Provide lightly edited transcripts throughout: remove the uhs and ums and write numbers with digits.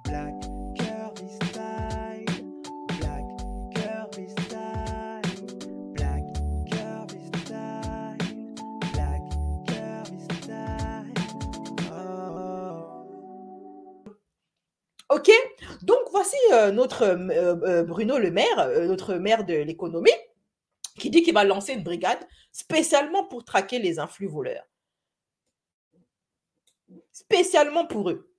Black curvy style, black curvy style, black curvy style, black curvy style. Oh. Ok, donc voici notre Bruno Le Maire, notre maire de l'économie, qui dit qu'il va lancer une brigade spécialement pour traquer les influx voleurs. Spécialement pour eux.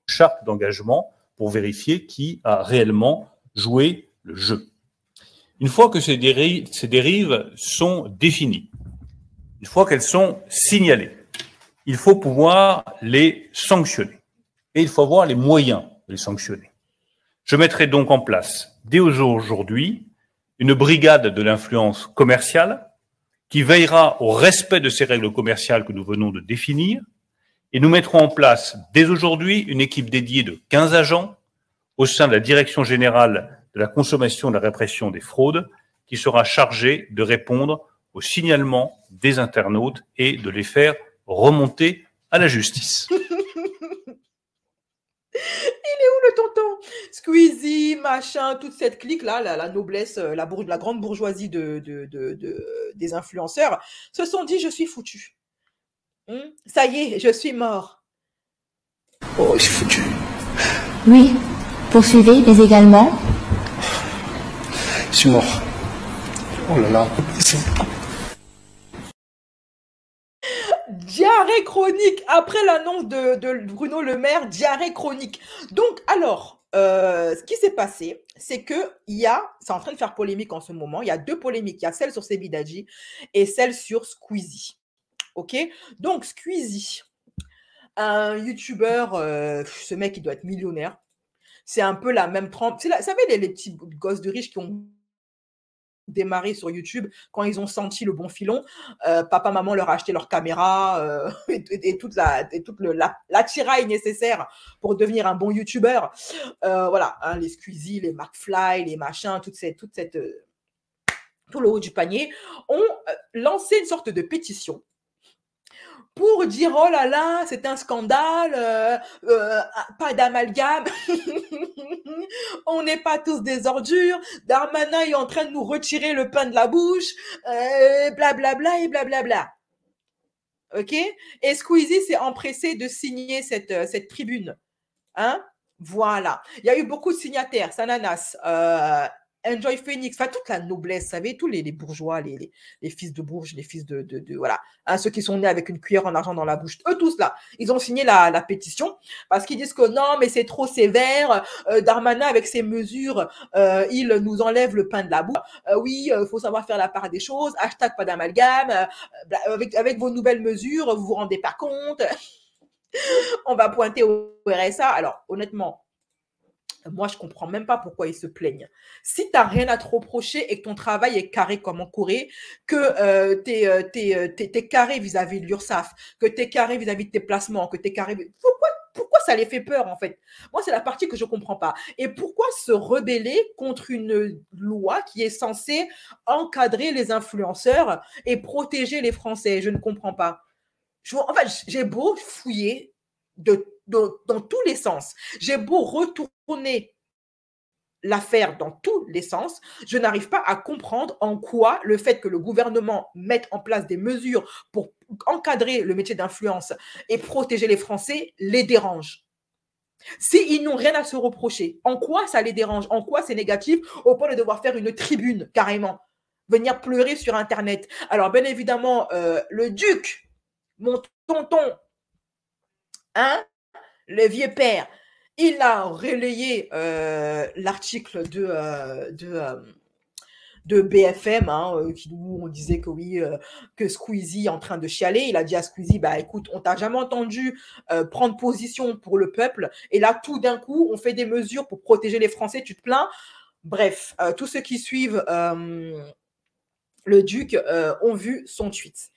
Charte d'engagement pour vérifier qui a réellement joué le jeu. Une fois que ces dérives sont définies, une fois qu'elles sont signalées, il faut pouvoir les sanctionner. Et il faut avoir les moyens de les sanctionner. Je mettrai donc en place, dès aujourd'hui, une brigade de l'influence commerciale qui veillera au respect de ces règles commerciales que nous venons de définir. Et nous mettrons en place, dès aujourd'hui, une équipe dédiée de 15 agents au sein de la Direction générale de la consommation et de la répression des fraudes, qui sera chargée de répondre aux signalements des internautes et de les faire remonter à la justice. Il est où le tonton? Squeezie, machin, toute cette clique-là, la noblesse, la grande bourgeoisie des influenceurs, se sont dit, je suis foutu. Ça y est, je suis mort. Oh, je suis foutu. Oui, poursuivez, mais également. Je suis mort. Oh là là. Diarrhée chronique, après l'annonce de Bruno Le Maire, diarrhée chronique. Donc, alors, ce qui s'est passé, c'est que c'est en train de faire polémique en ce moment, il y a deux polémiques, il y a celle sur Sebidadji et celle sur Squeezie. Ok? Donc, Squeezie, un youtubeur, ce mec, il doit être millionnaire. C'est un peu la même trempe. Vous savez, les petits gosses de riches qui ont démarré sur YouTube quand ils ont senti le bon filon. Papa, maman leur a acheté leur caméra et toute l'attirail nécessaire pour devenir un bon youtubeur. Voilà, hein, les Squeezie, les McFly, les machins, tout le haut du panier ont lancé une sorte de pétition pour dire oh là là, c'est un scandale, pas d'amalgame, on n'est pas tous des ordures, Darmanin est en train de nous retirer le pain de la bouche, blablabla et blablabla. Ok? Et Squeezie s'est empressé de signer cette tribune. Hein? Voilà. Il y a eu beaucoup de signataires, Sananas, Enjoy Phoenix, enfin toute la noblesse, vous savez, tous les bourgeois, les fils de Bourges, les fils de voilà, hein, ceux qui sont nés avec une cuillère en argent dans la bouche, eux tous là, ils ont signé la pétition parce qu'ils disent que non, mais c'est trop sévère, Darmanin avec ses mesures, il nous enlève le pain de la bouche, oui, faut savoir faire la part des choses, hashtag pas d'amalgame, avec vos nouvelles mesures, vous vous rendez pas compte, on va pointer au RSA. Alors honnêtement, moi, je ne comprends même pas pourquoi ils se plaignent. Si tu n'as rien à te reprocher et que ton travail est carré comme en Corée, que tu es carré vis-à-vis de l'URSSAF, que tu es carré vis-à-vis de tes placements, que tu es carré... Pourquoi ça les fait peur, en fait? Moi, c'est la partie que je ne comprends pas. Et pourquoi se rebeller contre une loi qui est censée encadrer les influenceurs et protéger les Français? Je ne comprends pas. En fait, j'ai beau fouiller dans tous les sens. J'ai beau retourner l'affaire dans tous les sens, je n'arrive pas à comprendre en quoi le fait que le gouvernement mette en place des mesures pour encadrer le métier d'influence et protéger les Français les dérange. S'ils n'ont rien à se reprocher, en quoi ça les dérange? En quoi c'est négatif au point de devoir faire une tribune carrément? Venir pleurer sur Internet. Alors, bien évidemment, le duc, mon tonton, hein, le vieux père, il a relayé l'article de BFM, hein, où on disait que oui, que Squeezie est en train de chialer. Il a dit à Squeezie, bah écoute, on t'a jamais entendu prendre position pour le peuple. Et là, tout d'un coup, on fait des mesures pour protéger les Français, tu te plains. Bref, tous ceux qui suivent le duc ont vu son tweet.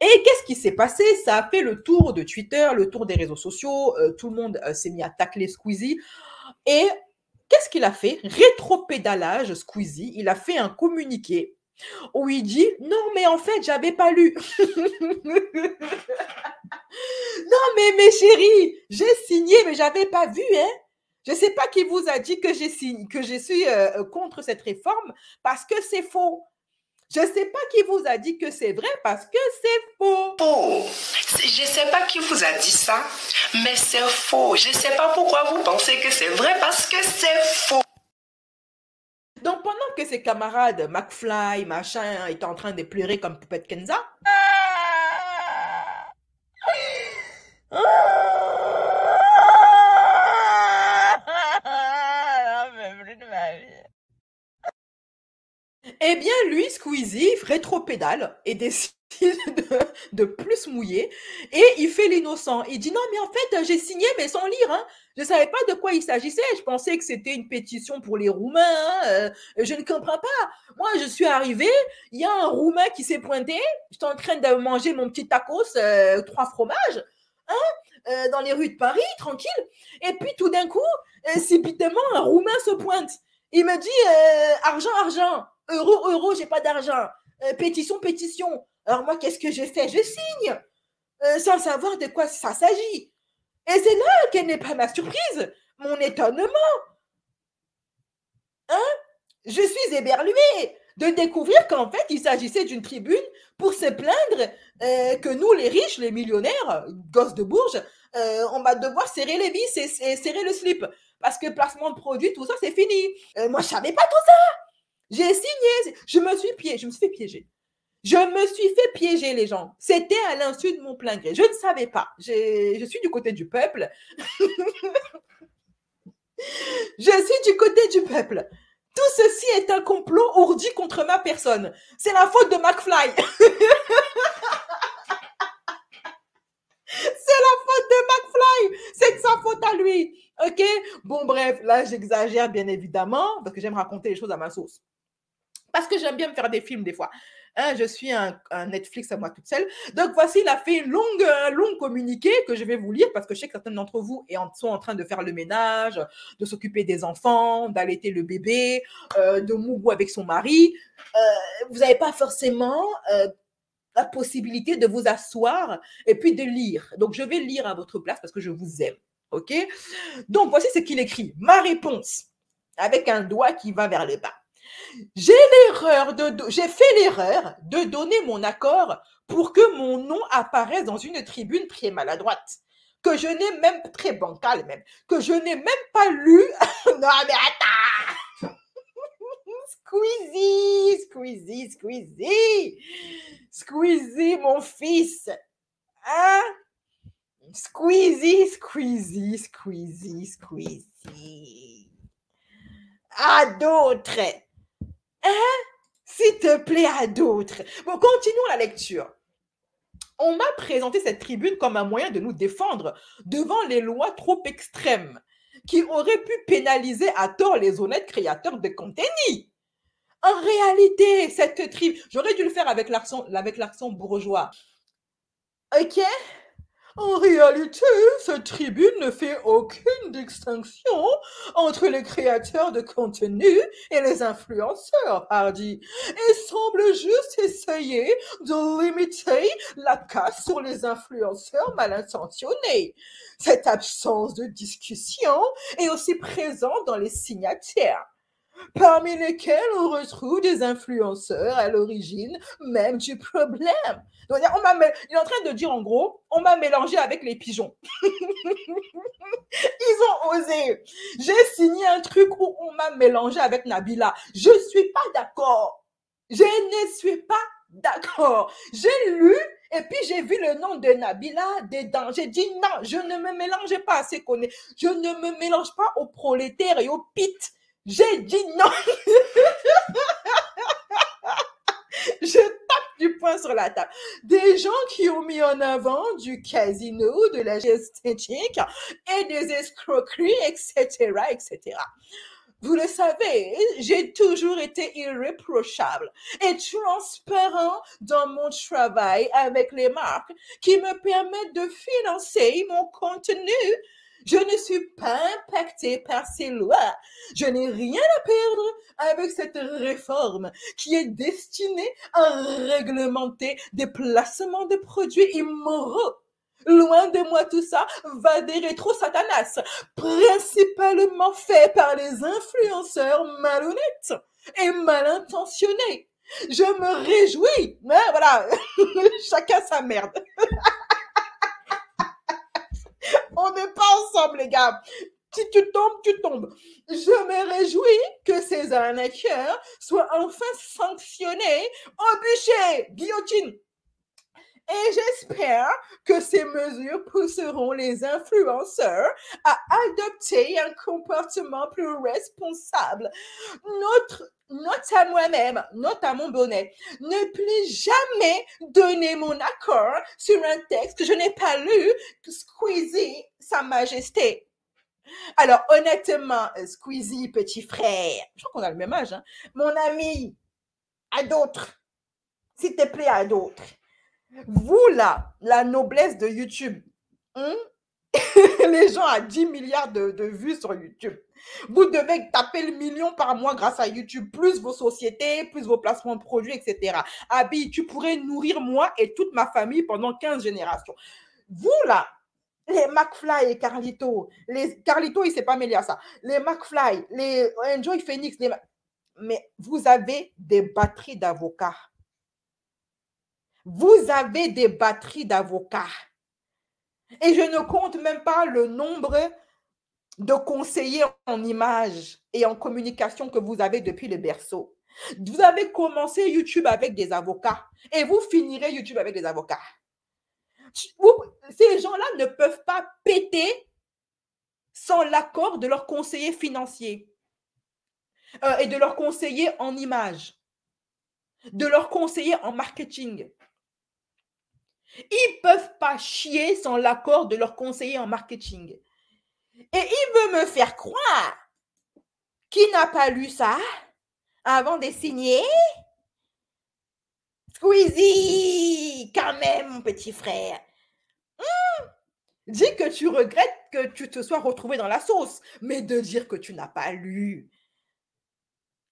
Et qu'est-ce qui s'est passé? Ça a fait le tour de Twitter, le tour des réseaux sociaux. Tout le monde s'est mis à tacler Squeezie. Et qu'est-ce qu'il a fait? Rétropédalage, Squeezie. Il a fait un communiqué Où il dit, non, mais en fait, j'avais pas lu. Non, mais mes chéris, j'ai signé, mais j'avais pas vu, hein. Je sais pas qui vous a dit que j'ai signé, que je suis contre cette réforme parce que c'est faux. Je sais pas qui vous a dit que c'est vrai parce que c'est faux. Faux. Je sais pas qui vous a dit ça, mais c'est faux. Je sais pas pourquoi vous pensez que c'est vrai parce que c'est faux. Donc, pendant que ses camarades, McFly, machin, étaient en train de pleurer comme Poupette Kenza, eh bien, lui, Squeezie, rétropédale et décide de plus mouiller. Et il fait l'innocent. Il dit, non, mais en fait, j'ai signé, mais sans lire. Hein. Je ne savais pas de quoi il s'agissait. Je pensais que c'était une pétition pour les Roumains. Hein. Je ne comprends pas. Moi, je suis arrivé. Il y a un Roumain qui s'est pointé. J'étais en train de manger mon petit tacos, 3 fromages. Hein, dans les rues de Paris, tranquille. Et puis, tout d'un coup, subitement, un Roumain se pointe. Il me dit, argent, argent. Euro, euro, j'ai pas d'argent. Pétition, pétition. Alors moi, qu'est-ce que j'ai fait? Je signe, sans savoir de quoi ça s'agit. Et c'est là qu'elle n'est pas ma surprise, mon étonnement. Hein? Je suis éberluée de découvrir qu'en fait, il s'agissait d'une tribune pour se plaindre que nous, les riches, les millionnaires, gosses de Bourges, on va devoir serrer les vis et serrer le slip. Parce que placement de produits, tout ça, c'est fini. Moi, je savais pas tout ça. J'ai signé, je me suis fait piéger. Je me suis fait piéger, les gens. C'était à l'insu de mon plein gré. Je ne savais pas. Je suis du côté du peuple. Je suis du côté du peuple. Tout ceci est un complot ourdi contre ma personne. C'est la faute de McFly. C'est la faute de McFly. C'est de sa faute à lui. OK? Bon, bref, là, j'exagère, bien évidemment, parce que j'aime raconter les choses à ma sauce. Parce que j'aime bien me faire des films des fois. Hein, je suis un Netflix à moi toute seule. Donc, voici, il a fait une longue communiqué que je vais vous lire parce que je sais que certains d'entre vous sont en train de faire le ménage, de s'occuper des enfants, d'allaiter le bébé, de mougou avec son mari. Vous n'avez pas forcément la possibilité de vous asseoir et puis de lire. Donc, je vais lire à votre place parce que je vous aime. OK? Donc, voici ce qu'il écrit. Ma réponse, avec un doigt qui va vers le bas. J'ai fait l'erreur de donner mon accord pour que mon nom apparaisse dans une tribune très maladroite, que je n'ai même, très bancale même, que je n'ai même pas lu. Non mais attends. Squeezie, Squeezie, Squeezie. Squeezie, mon fils. Hein? Squeezie, Squeezie, Squeezie, Squeezie. À d'autres. Hein? S'il te plaît, à d'autres. Bon, continuons la lecture. On m'a présenté cette tribune comme un moyen de nous défendre devant les lois trop extrêmes qui auraient pu pénaliser à tort les honnêtes créateurs de contenu. En réalité, cette tribune... J'aurais dû le faire avec l'accent bourgeois. OK? En réalité, cette tribune ne fait aucune distinction entre les créateurs de contenu et les influenceurs, hardy, et semble juste essayer de limiter la casse sur les influenceurs mal intentionnés. Cette absence de discussion est aussi présente dans les signataires, parmi lesquels on retrouve des influenceurs à l'origine même du problème. Donc, il est en train de dire, en gros, on m'a mélangé avec les pigeons. Ils ont osé. J'ai signé un truc où on m'a mélangé avec Nabila. Je ne suis pas d'accord. Je ne suis pas d'accord. J'ai lu et puis j'ai vu le nom de Nabila dedans. J'ai dit non, je ne me mélange pas à ces connaissances. Je ne me mélange pas aux prolétaires et aux pites. J'ai dit non. Je tape du poing sur la table. Des gens qui ont mis en avant du casino, de la esthétique et des escroqueries, etc., etc. Vous le savez, j'ai toujours été irréprochable et transparent dans mon travail avec les marques qui me permettent de financer mon contenu. Je ne suis pas impactée par ces lois. Je n'ai rien à perdre avec cette réforme qui est destinée à réglementer des placements de produits immoraux. Loin de moi tout ça, va des rétro-satanas, principalement faits par les influenceurs malhonnêtes et mal intentionnés. Je me réjouis, hein, voilà, chacun sa merde. On n'est pas ensemble, les gars. Si tu tombes, tu tombes. Je me réjouis que ces arnaqueurs soient enfin sanctionnés, embûchés, guillotine. Et j'espère que ces mesures pousseront les influenceurs à adopter un comportement plus responsable. Note à moi-même, note à mon bonnet, ne plus jamais donner mon accord sur un texte que je n'ai pas lu, Squeezie, Sa Majesté. Alors, honnêtement, Squeezie, petit frère, je crois qu'on a le même âge, hein, mon ami, à d'autres, s'il te plaît, à d'autres. Vous, là, la noblesse de YouTube, les gens à 10 milliards de vues sur YouTube, vous devez taper le million par mois grâce à YouTube, plus vos sociétés, plus vos placements de produits, etc. Abi, tu pourrais nourrir moi et toute ma famille pendant 15 générations. Vous, là, les McFly et Carlito, Carlito, il ne s'est pas mêlé à ça. Les McFly, les Enjoy Phoenix, mais vous avez des batteries d'avocats. Vous avez des batteries d'avocats. Et je ne compte même pas le nombre de conseillers en images et en communication que vous avez depuis le berceau. Vous avez commencé YouTube avec des avocats et vous finirez YouTube avec des avocats. Ces gens-là ne peuvent pas péter sans l'accord de leurs conseillers financiers et de leurs conseillers en images, de leurs conseillers en marketing. Ils ne peuvent pas chier sans l'accord de leur conseiller en marketing. Et il veut me faire croire qu'il n'a pas lu ça avant de signer. Squeezie, quand même, mon petit frère. Dis que tu regrettes que tu te sois retrouvé dans la sauce, mais de dire que tu n'as pas lu.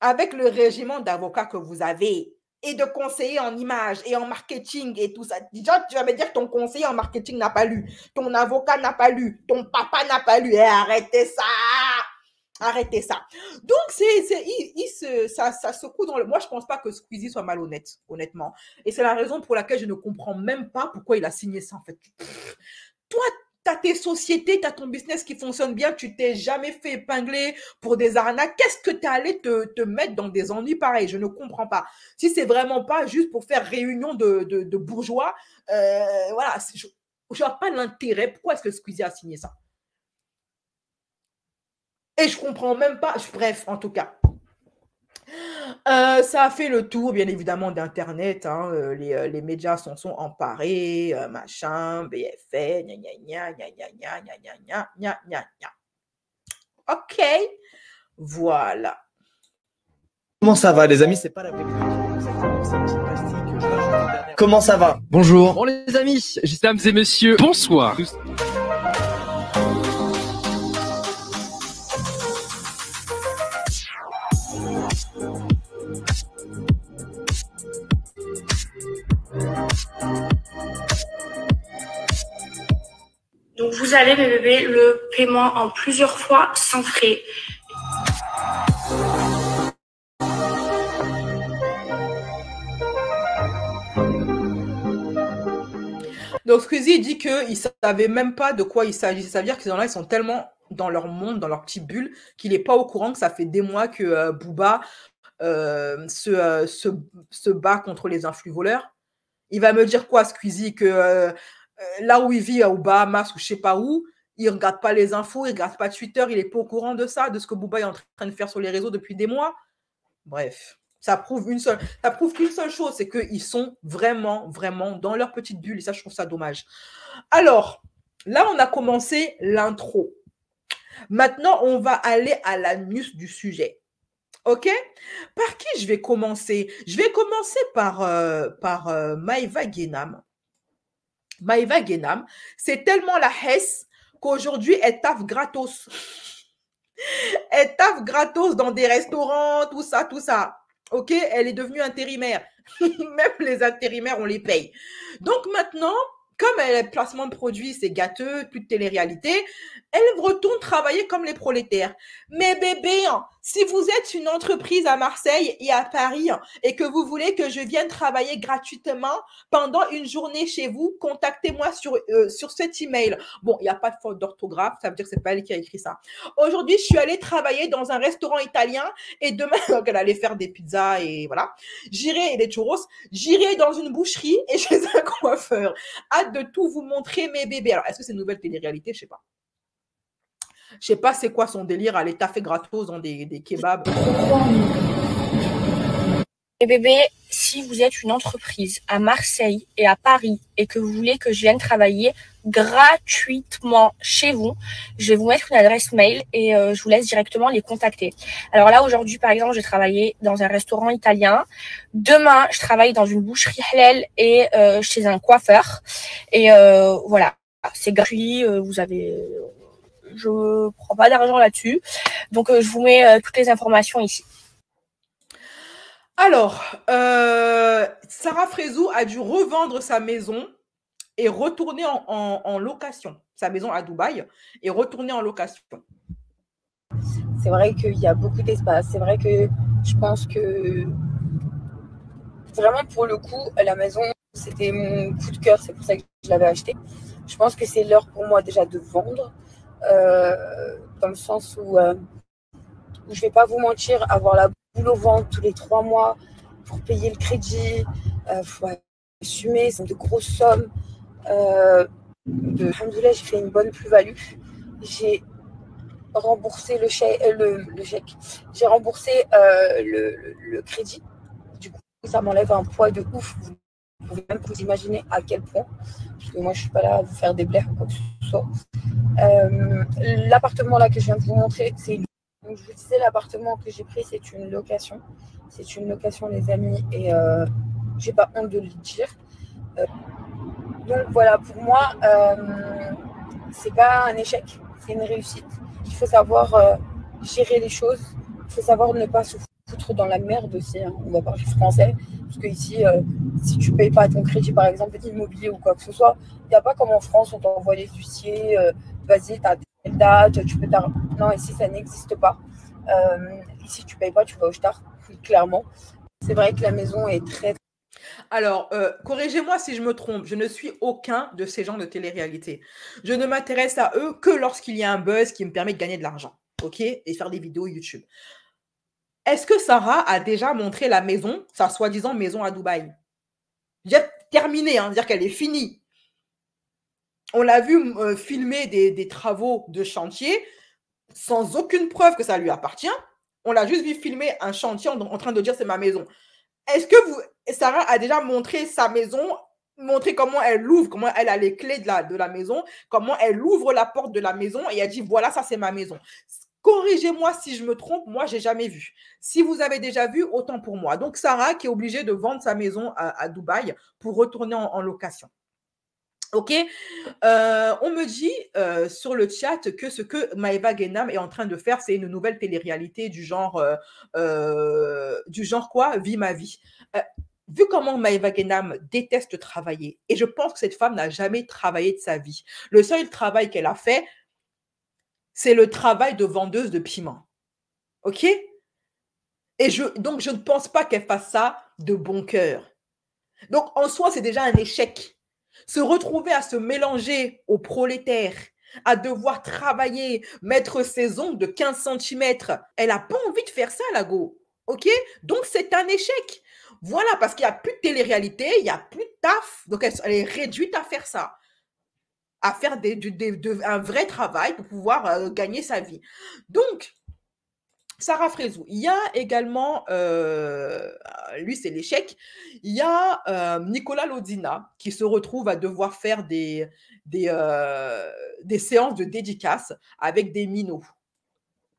Avec le régiment d'avocats que vous avez, et de conseiller en images et en marketing et tout ça. Déjà, tu vas me dire que ton conseiller en marketing n'a pas lu, ton avocat n'a pas lu, ton papa n'a pas lu. Arrêtez ça! Arrêtez ça. Donc, ça secoue dans le... Moi, je ne pense pas que Squeezie soit malhonnête, honnêtement. Et c'est la raison pour laquelle je ne comprends même pas pourquoi il a signé ça, en fait. Toi, tu as tes sociétés, tu as ton business qui fonctionne bien, tu t'es jamais fait épingler pour des arnaques. Qu'est-ce que tu es allé te mettre dans des ennuis pareils? Je ne comprends pas. Si c'est vraiment pas juste pour faire réunion de bourgeois, voilà, je vois pas l'intérêt. Pourquoi est-ce que Squeezie a signé ça? Et je comprends même pas. Bref, en tout cas. Ça a fait le tour, bien évidemment, d'Internet. Hein, les médias s'en sont emparés, machin, BFM, gna gna gna gna gna gna gna gna gna gna gna. Ok, voilà. Comment ça va, les amis? C'est pas la vraie Comment ça va? Bonjour. Bon, les amis, mesdames et messieurs, bonsoir. Donc vous avez, mes bébés, le paiement en plusieurs fois sans frais. Donc Squeezie dit qu'il ne savait même pas de quoi il s'agissait. Ça veut dire que ces gens-là, ils sont tellement dans leur monde, dans leur petite bulle, qu'il n'est pas au courant que ça fait des mois que Booba se bat contre les influx voleurs. Il va me dire quoi, Squeezie, que là où il vit, aux Bahamas ou je ne sais pas où, il ne regarde pas les infos, il ne regarde pas Twitter, il n'est pas au courant de ça, de ce que Booba est en train de faire sur les réseaux depuis des mois. Bref, ça prouve qu'une seule chose, c'est qu'ils sont vraiment, vraiment dans leur petite bulle et ça, je trouve ça dommage. Alors, là, on a commencé l'intro. Maintenant, on va aller à l'anus du sujet. Ok? Par qui je vais commencer? Je vais commencer par Maïva Guénam. Maïva Guénam, c'est tellement la hesse qu'aujourd'hui, elle taffe gratos. Elle taffe gratos dans des restaurants, tout ça, tout ça. OK? Elle est devenue intérimaire. Même les intérimaires, on les paye. Donc maintenant, comme elle est placement de produits, c'est gâteux, plus de télé-réalité, elle retourne travailler comme les prolétaires. Mais bébé, si vous êtes une entreprise à Marseille et à Paris et que vous voulez que je vienne travailler gratuitement pendant une journée chez vous, contactez-moi sur cet email. Bon, il n'y a pas de faute d'orthographe, ça veut dire que c'est pas elle qui a écrit ça. Aujourd'hui, je suis allée travailler dans un restaurant italien et demain, donc elle allait faire des pizzas et voilà. J'irai, des churros, j'irai dans une boucherie et chez un coiffeur. Hâte de tout vous montrer, mes bébés. Alors, est-ce que c'est une nouvelle télé-réalité? Je sais pas. Je sais pas c'est quoi son délire à aller taffer gratos dans des kebabs. Et bébé, si vous êtes une entreprise à Marseille et à Paris et que vous voulez que je vienne travailler gratuitement chez vous, je vais vous mettre une adresse mail et je vous laisse directement les contacter. Alors là, aujourd'hui, par exemple, j'ai travaillé dans un restaurant italien. Demain, je travaille dans une boucherie halal et chez un coiffeur. Et voilà, c'est gratuit. Vous avez... Je prends pas d'argent là-dessus. Donc, je vous mets toutes les informations ici. Alors, Sarah Frézou a dû revendre sa maison et retourner en location. Sa maison à Dubaï et retourner en location. C'est vrai qu'il y a beaucoup d'espace. C'est vrai que je pense que vraiment pour le coup, la maison, c'était mon coup de cœur. C'est pour ça que je l'avais acheté. Je pense que c'est l'heure pour moi déjà de vendre. Dans le sens où je vais pas vous mentir, avoir la boule au ventre tous les 3 mois pour payer le crédit, faut assumer, c'est de grosses sommes. Alhamdoulilah, j'ai fait une bonne plus-value. J'ai remboursé le chèque, j'ai remboursé le crédit. Du coup, ça m'enlève un poids de ouf. Vous pouvez même vous imaginer à quel point, parce que moi je suis pas là à vous faire des blagues ou quoi que ce soit. L'appartement là que je viens de vous montrer, donc je vous disais, l'appartement que j'ai pris, c'est une location. C'est une location, les amis, et j'ai pas honte de le dire. Donc voilà, pour moi, c'est pas un échec, c'est une réussite. Il faut savoir gérer les choses. Il faut savoir ne pas se foutre dans la merde aussi. Hein. On va parler français. Parce que ici, si tu ne payes pas ton crédit, par exemple, immobilier ou quoi que ce soit, il n'y a pas comme en France, on t'envoie les huissiers, vas-y, tu as telle date, tu peux t'arrêter. Non, ici, ça n'existe pas. Ici, tu ne payes pas, tu vas au star, clairement. C'est vrai que la maison est très... Alors, corrigez-moi si je me trompe, je ne suis aucun de ces gens de télé-réalité. Je ne m'intéresse à eux que lorsqu'il y a un buzz qui me permet de gagner de l'argent, ok? Et faire des vidéos YouTube. Est-ce que Sarah a déjà montré la maison, sa soi-disant maison à Dubaï? J'ai terminé, hein, dire qu'elle est finie. On l'a vu filmer des travaux de chantier sans aucune preuve que ça lui appartient. On l'a juste vu filmer un chantier en train de dire c'est ma maison. Est-ce que Sarah a déjà montré sa maison, montré comment elle l'ouvre, comment elle a les clés de la maison, comment elle ouvre la porte de la maison et elle dit voilà, ça c'est ma maison. Corrigez-moi si je me trompe, moi, je n'ai jamais vu. Si vous avez déjà vu, autant pour moi. Donc, Sarah qui est obligée de vendre sa maison à Dubaï pour retourner en location. OK, on me dit sur le chat que ce que Maëva Guénam est en train de faire, c'est une nouvelle télé-réalité du genre quoi? Vie ma vie. Vu comment Maëva Guénam déteste travailler, et je pense que cette femme n'a jamais travaillé de sa vie. Le seul travail qu'elle a fait, c'est le travail de vendeuse de piment. OK? Et donc, je ne pense pas qu'elle fasse ça de bon cœur. Donc, en soi, c'est déjà un échec. Se retrouver à se mélanger aux prolétaires, à devoir travailler, mettre ses ongles de 15 cm. Elle n'a pas envie de faire ça, la go. OK? Donc, c'est un échec. Voilà, parce qu'il n'y a plus de télé-réalité, il n'y a plus de taf. Donc, elle est réduite à faire ça. À faire un vrai travail pour pouvoir gagner sa vie. Donc, Sarah Frézou, il y a également, lui c'est l'échec, il y a Nicolas Lodina qui se retrouve à devoir faire des séances de dédicaces avec des minots.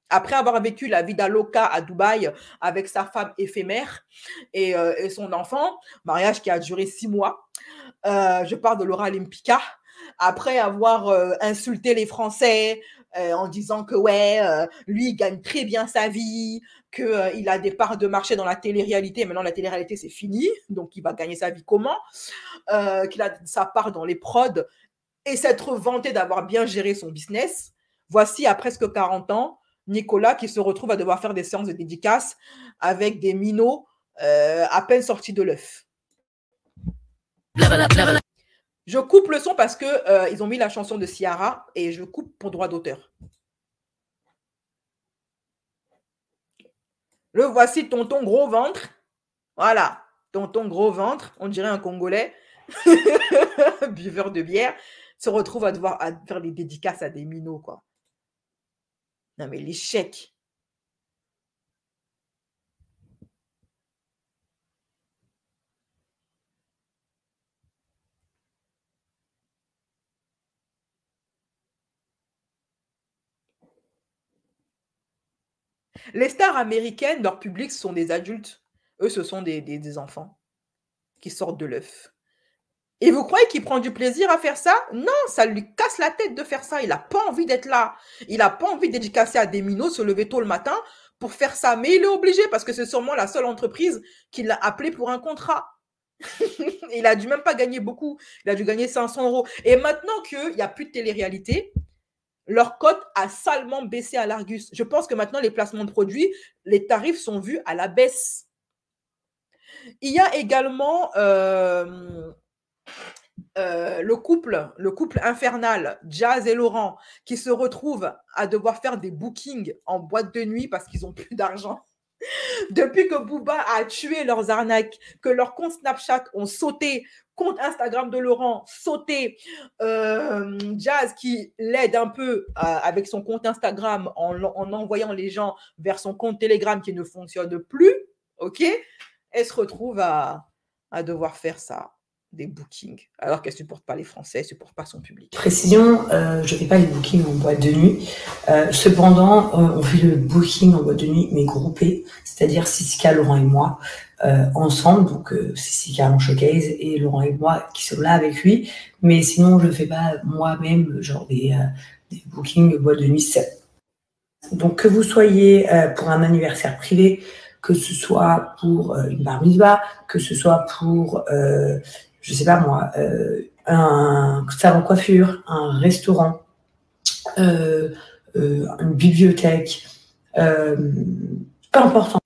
Après avoir vécu la vida loca à Dubaï avec sa femme éphémère et son enfant, mariage qui a duré 6 mois, je parle de Laura Lempicka. après avoir insulté les Français en disant que ouais, lui, il gagne très bien sa vie, qu'il a des parts de marché dans la télé-réalité. Maintenant, la télé-réalité, c'est fini, donc il va gagner sa vie comment? Qu'il a sa part dans les prods et s'être vanté d'avoir bien géré son business. Voici, à presque 40 ans, Nicolas qui se retrouve à devoir faire des séances de dédicaces avec des minots à peine sortis de l'œuf. Je coupe le son parce que ils ont mis la chanson de Ciara et je coupe pour droit d'auteur. Le voici, tonton gros ventre. Voilà, tonton gros ventre, on dirait un Congolais, buveur de bière, se retrouve à devoir faire des dédicaces à des minots, quoi. Non, mais l'échec. Les stars américaines, leur public sont des adultes. Eux, ce sont des enfants qui sortent de l'œuf. Et vous croyez qu'il prend du plaisir à faire ça? Non, ça lui casse la tête de faire ça. Il n'a pas envie d'être là. Il n'a pas envie de dédicacer à des minots, se lever tôt le matin pour faire ça. Mais il est obligé parce que c'est sûrement la seule entreprise qui l'a appelé pour un contrat. Il a dû même pas gagner beaucoup. Il a dû gagner 500 €. Et maintenant qu'il n'y a plus de télé-réalité, leur cote a salement baissé à l'Argus. Je pense que maintenant, les placements de produits, les tarifs sont vus à la baisse. Il y a également le couple infernal, Jazz et Laurent, qui se retrouvent à devoir faire des bookings en boîte de nuit parce qu'ils n'ont plus d'argent. Depuis que Booba a tué leurs arnaques, que leurs comptes Snapchat ont sauté, compte Instagram de Laurent sauté, Jazz qui l'aide un peu avec son compte Instagram en envoyant les gens vers son compte Telegram qui ne fonctionne plus, ok, elle se retrouve à devoir faire ça, des bookings, alors qu'elle ne supporte pas les Français, elle ne supporte pas son public. Précision, je ne fais pas les bookings en boîte de nuit. Cependant, on fait le booking en boîte de nuit, mais groupé, c'est-à-dire Sisika, Laurent et moi, ensemble. Donc, Sisika en showcase et Laurent et moi qui sont là avec lui. Mais sinon, je ne fais pas moi-même genre des bookings boîte de nuit seul. Donc, que vous soyez pour un anniversaire privé, que ce soit pour une bar mitzvah, que ce soit pour, je sais pas moi, un salon de coiffure, un restaurant, une bibliothèque, peu importe,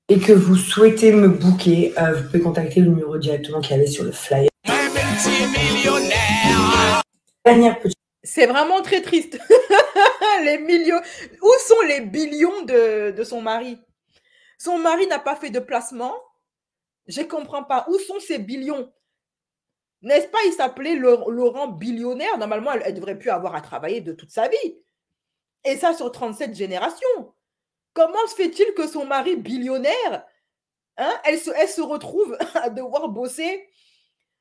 et que vous souhaitez me booker, vous pouvez contacter le numéro directement qui avait sur le flyer. C'est vraiment très triste. Les millions. Où sont les billions de son mari? Son mari n'a pas fait de placement. Je ne comprends pas. Où sont ces billions? N'est-ce pas, il s'appelait Laurent Billionnaire. Normalement, elle ne devrait plus avoir à travailler de toute sa vie. Et ça sur 37 générations. Comment se fait-il que son mari billionnaire, hein, elle se retrouve à devoir bosser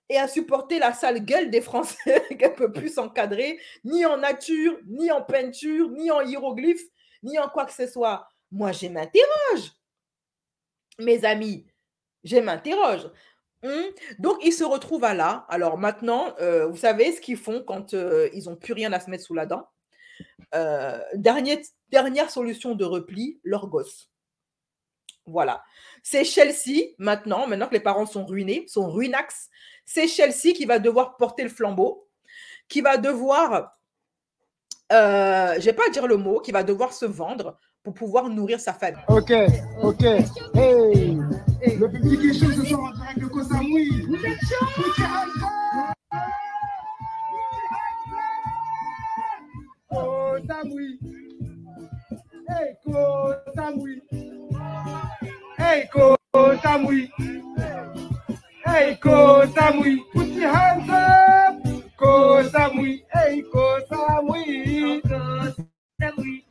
et à supporter la sale gueule des Français qu'elle ne peut plus s'encadrer, ni en nature, ni en peinture, ni en hiéroglyphes, ni en quoi que ce soit? Moi, je m'interroge. Mes amis, je m'interroge. Donc, ils se retrouvent à là. Alors maintenant, vous savez ce qu'ils font quand ils n'ont plus rien à se mettre sous la dent. Dernière solution de repli, leur gosse. Voilà. C'est Chelsea, maintenant que les parents sont ruinés, sont ruinax, c'est Chelsea qui va devoir porter le flambeau, qui va devoir, je ne vais pas dire le mot, qui va devoir se vendre pour pouvoir nourrir sa famille. Ok. Hey, le public est chaud ce soir en direct de Koh Samui. Vous êtes chaud? Koh Samui. Hey, Koh Samui. Hey, Koh Samui. Hey, Koh Samui. Put your hands up. Koh Samui. Hey, Koh Samui. Koh Samui.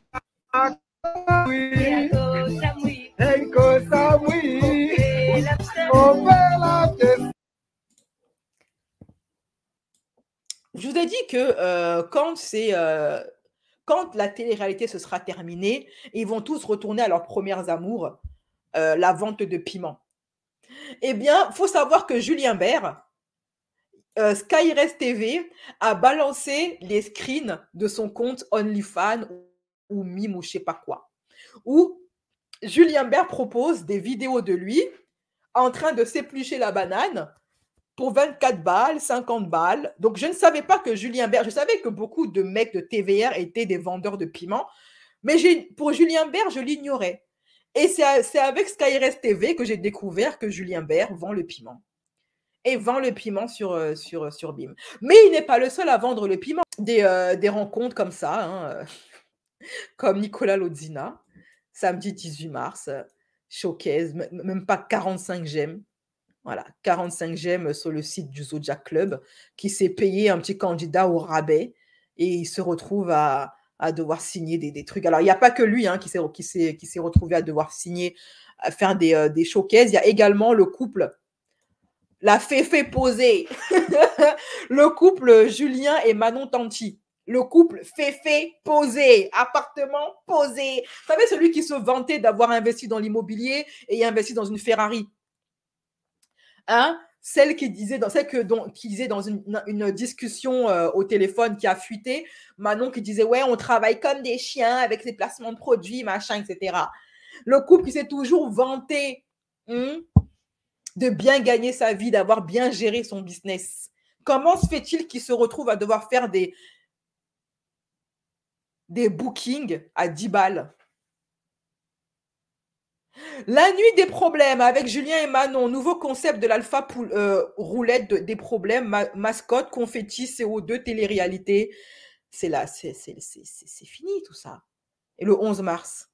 Je vous ai dit que quand la télé-réalité se sera terminée, ils vont tous retourner à leurs premières amours, la vente de piment. Eh bien, il faut savoir que Julien Bert, Skyres TV a balancé les screens de son compte OnlyFans ou Mime ou je sais pas quoi, où Julien Bert propose des vidéos de lui en train de s'éplucher la banane pour 24 balles, 50 balles. Donc, je ne savais pas que Julien Bert, je savais que beaucoup de mecs de TVR étaient des vendeurs de piment, mais pour Julien Bert, je l'ignorais. Et c'est avec Skyres TV que j'ai découvert que Julien Bert vend le piment. Et vend le piment sur BIM. Mais il n'est pas le seul à vendre le piment. Des rencontres comme ça, hein, comme Nicolas Lodzina, samedi 18 mars, showcase, même pas 45 j'aime. Voilà, 45 j'aime sur le site du Zodiac Club, qui s'est payé un petit candidat au rabais et il se retrouve à devoir signer des trucs. Alors, il n'y a pas que lui hein, qui s'est retrouvé à devoir signer, à faire des showcases. Il y a également le couple, la Féfé posée, le couple Julien et Manon Tanti. Le couple Féfé posé, appartement posé. Vous savez, celui qui se vantait d'avoir investi dans l'immobilier et investi dans une Ferrari. Hein? Celle qui disait dans une discussion au téléphone qui a fuité, Manon qui disait ouais, on travaille comme des chiens avec les placements de produits, machin, etc. Le couple qui s'est toujours vanté de bien gagner sa vie, d'avoir bien géré son business. Comment se fait-il qu'il se retrouve à devoir faire des bookings à 10 balles? La nuit des problèmes avec Julien et Manon, nouveau concept de l'alpha roulette des problèmes, mascotte, confetti, CO2, télé-réalité. C'est là, c'est fini tout ça. Et le 11 mars.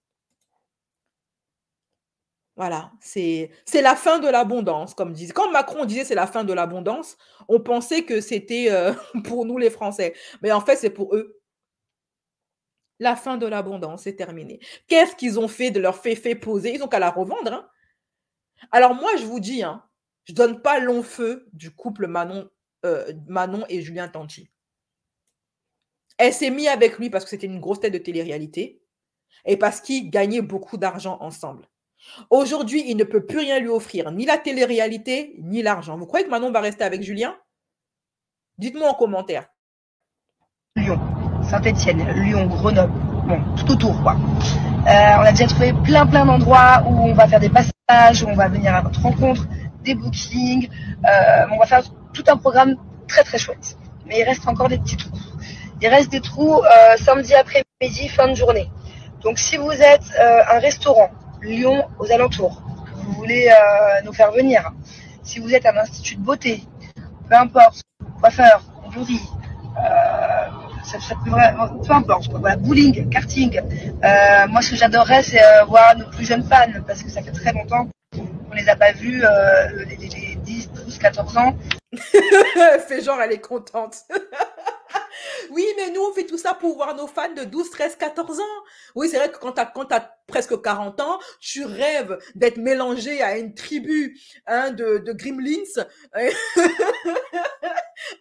Voilà, c'est la fin de l'abondance, comme disait. Quand Macron disait c'est la fin de l'abondance, on pensait que c'était pour nous les Français. Mais en fait, c'est pour eux. La fin de l'abondance, c'est terminé. Qu'est-ce qu'ils ont fait de leur féfé posé? Ils n'ont qu'à la revendre. Hein. Alors moi, je vous dis, hein, je ne donne pas long feu du couple Manon et Julien Tanti. Elle s'est mise avec lui parce que c'était une grosse tête de télé-réalité et parce qu'ils gagnaient beaucoup d'argent ensemble. Aujourd'hui, il ne peut plus rien lui offrir, ni la télé-réalité, ni l'argent. Vous croyez que Manon va rester avec Julien? Dites-moi en commentaire. Lyon, Saint-Etienne, Lyon, Grenoble, bon, tout autour quoi. On a déjà trouvé plein d'endroits où on va faire des passages, où on va venir à votre rencontre, des bookings, on va faire tout un programme très chouette. Mais il reste encore des petits trous. Il reste des trous samedi après-midi, fin de journée. Donc si vous êtes un restaurant, Lyon aux alentours, vous voulez nous faire venir, si vous êtes un institut de beauté, peu importe, coiffeur, coifferie, peu importe, quoi. Voilà, bowling, karting. Moi, ce que j'adorerais, c'est voir nos plus jeunes fans, parce que ça fait très longtemps qu'on les a pas vus, les 10, 12, 14 ans. Fait genre, elle est contente. Oui, mais nous, on fait tout ça pour voir nos fans de 12, 13, 14 ans. Oui, c'est vrai que quand t'as presque 40 ans, tu rêves d'être mélangé à une tribu hein, de Gremlins,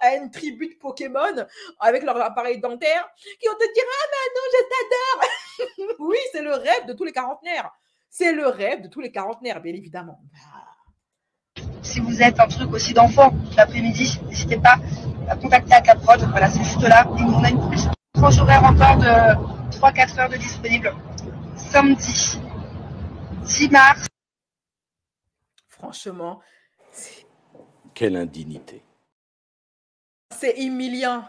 à une tribu de Pokémon, avec leur appareil dentaire, qui vont te dire « Ah, Manon, je t'adore !» Oui, c'est le rêve de tous les quarantenaires. C'est le rêve de tous les quarantenaires, bien évidemment. Si vous êtes un truc aussi d'enfant l'après-midi, n'hésitez pas à contacter à Caprod. Voilà, c'est juste là. Et on a une tranche horaire encore de 3-4 heures de disponible. Samedi 10 mars. Franchement, quelle indignité. C'est humiliant.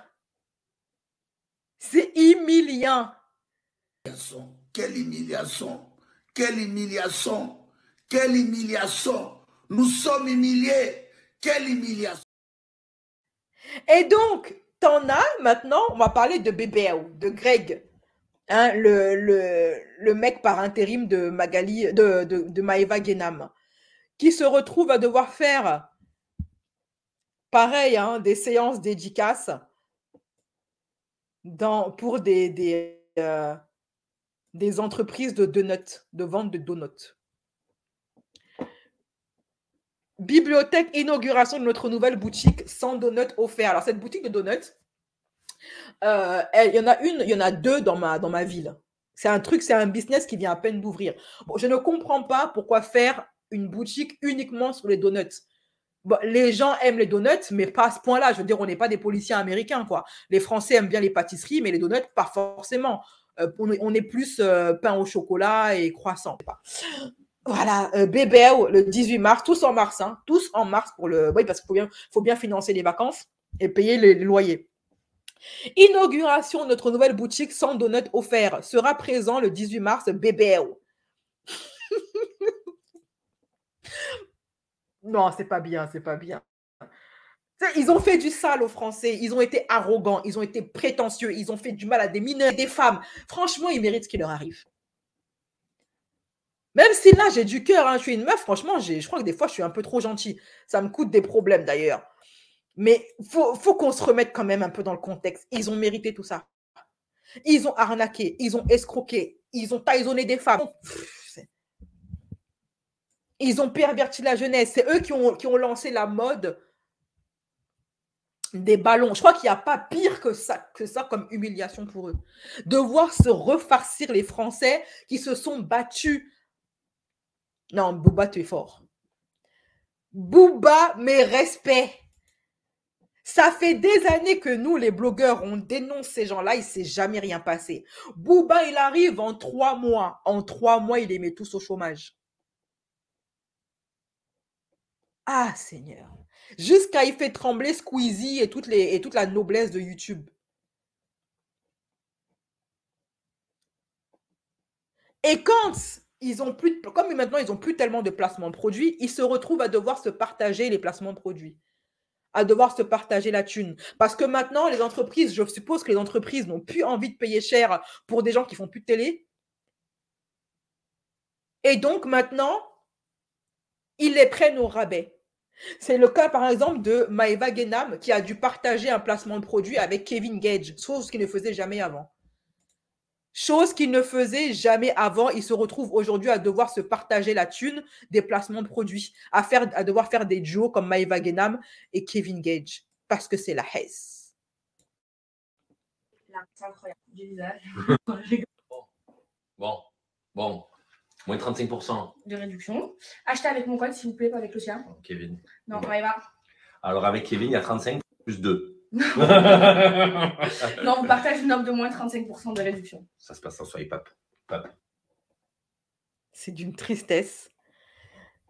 C'est humiliant. Quelle humiliation. Quelle humiliation. Quelle humiliation. Nous sommes humiliés. Quelle humiliation. Et donc, t'en as maintenant, on va parler de Bébéo, de Greg, hein, le mec par intérim de Magali, de Maëva Guénam, qui se retrouve à devoir faire pareil, hein, des séances dédicaces pour des entreprises de donuts, de vente de donuts. Bibliothèque, inauguration de notre nouvelle boutique sans donuts offerts. Alors, cette boutique de donuts, il y en a deux dans ma ville. C'est un business qui vient à peine d'ouvrir. Bon, je ne comprends pas pourquoi faire une boutique uniquement sur les donuts. Bon, les gens aiment les donuts, mais pas à ce point-là. Je veux dire, on n'est pas des policiers américains, quoi. Les Français aiment bien les pâtisseries, mais les donuts, pas forcément. On est plus pain au chocolat et croissant. Voilà, bébé, le 18 mars, tous en mars, hein, tous en mars pour le. Oui, parce qu'il faut bien financer les vacances et payer les loyers. Inauguration de notre nouvelle boutique sans donuts offerts sera présent le 18 mars, bébé. Non, c'est pas bien, c'est pas bien. Ils ont fait du sale aux Français, ils ont été arrogants, ils ont été prétentieux, ils ont fait du mal à des mineurs, des femmes. Franchement, ils méritent ce qui leur arrive. Même si là, j'ai du cœur, hein, je suis une meuf, franchement, je crois que des fois, je suis un peu trop gentille. Ça me coûte des problèmes d'ailleurs. Mais il faut qu'on se remette quand même un peu dans le contexte. Ils ont mérité tout ça. Ils ont arnaqué, ils ont escroqué, ils ont taillonné des femmes. Ils ont perverti la jeunesse. C'est eux qui ont lancé la mode des ballons. Je crois qu'il n'y a pas pire que ça comme humiliation pour eux. De voir se refarcir les Français qui se sont battus. Non, Booba, tu es fort. Booba, mes respects. Ça fait des années que nous, les blogueurs, on dénonce ces gens-là, il ne s'est jamais rien passé. Booba, il arrive en 3 mois. En 3 mois, il les met tous au chômage. Ah, Seigneur. Jusqu'à il fait trembler Squeezie et toute la noblesse de YouTube. Et quand ils ont plus, comme maintenant ils n'ont plus tellement de placements de produits, ils se retrouvent à devoir se partager les placements de produits, à devoir se partager la thune. Parce que maintenant, les entreprises, je suppose que les entreprises n'ont plus envie de payer cher pour des gens qui font plus de télé. Et donc maintenant, ils les prennent au rabais. C'est le cas, par exemple, de Maeva Genam qui a dû partager un placement de produit avec Kevin Gage, chose qu'il ne faisait jamais avant. Chose qu'il ne faisait jamais avant, il se retrouve aujourd'hui à devoir se partager la thune des placements de produits, à devoir faire des duos comme Maeva Genam et Kevin Gage, parce que c'est la Hesse. C'est incroyable, du visage. Bon. Moins 35%. De réduction. Achetez avec mon code, s'il vous plaît, pas avec le sien. Kevin. Non, Maëva. Alors, avec Kevin, il y a 35 plus 2. Non, on partage une offre de moins 35% de réduction. Ça se passe en soirée, pape. C'est d'une tristesse.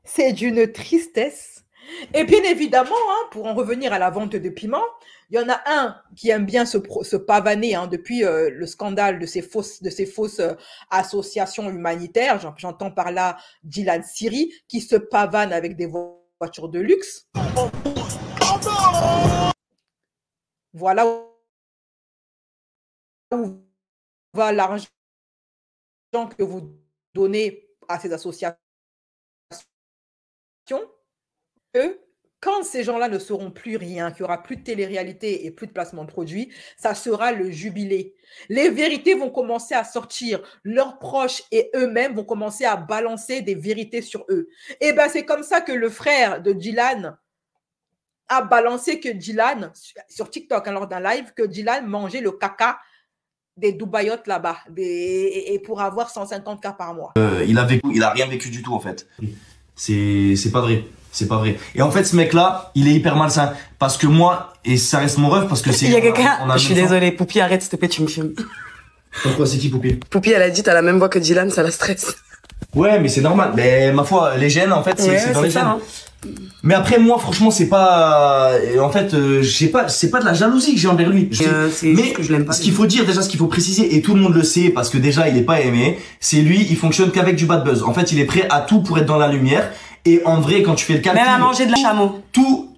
C'est d'une tristesse. Et bien évidemment, hein, pour en revenir à la vente de piments, il y en a un qui aime bien se pavaner hein, depuis le scandale de ces fausses associations humanitaires. J'entends par là Dylan Siri qui se pavane avec des voitures de luxe. Voilà où va l'argent que vous donnez à ces associations. Quand ces gens-là ne seront plus rien, qu'il n'y aura plus de télé-réalité et plus de placement de produits, ça sera le jubilé. Les vérités vont commencer à sortir. Leurs proches et eux-mêmes vont commencer à balancer des vérités sur eux. Et bien, c'est comme ça que le frère de Dylan a balancé que Dylan, sur TikTok, hein, lors d'un live, que Dylan mangeait le caca des Dubaïotes là-bas et pour avoir 150 cas par mois. Il a rien vécu du tout en fait. C'est pas vrai. C'est pas vrai. Et en fait, ce mec-là, il est hyper malsain. Parce que moi, et ça reste mon rêve, parce que c'est... Il y a quelqu'un... Je suis désolée. Poupie, arrête, s'il te plaît, tu me filmes. Pourquoi? C'est qui, Poupie? Poupie, elle a dit, t'as la même voix que Dylan, ça la stresse. Ouais, mais c'est normal. Mais ma foi, les gènes, en fait, c'est dans les gènes. Hein. Mais après, moi, franchement, c'est pas... En fait, c'est pas de la jalousie que j'ai envers lui. Mais que je l'aime pas. Ce qu'il faut dire, déjà, ce qu'il faut préciser, et tout le monde le sait, parce que déjà, il est pas aimé, c'est lui, il fonctionne qu'avec du bad buzz. En fait, il est prêt à tout pour être dans la lumière. Et en vrai, quand tu fais le calcul... Même à manger de la chameau.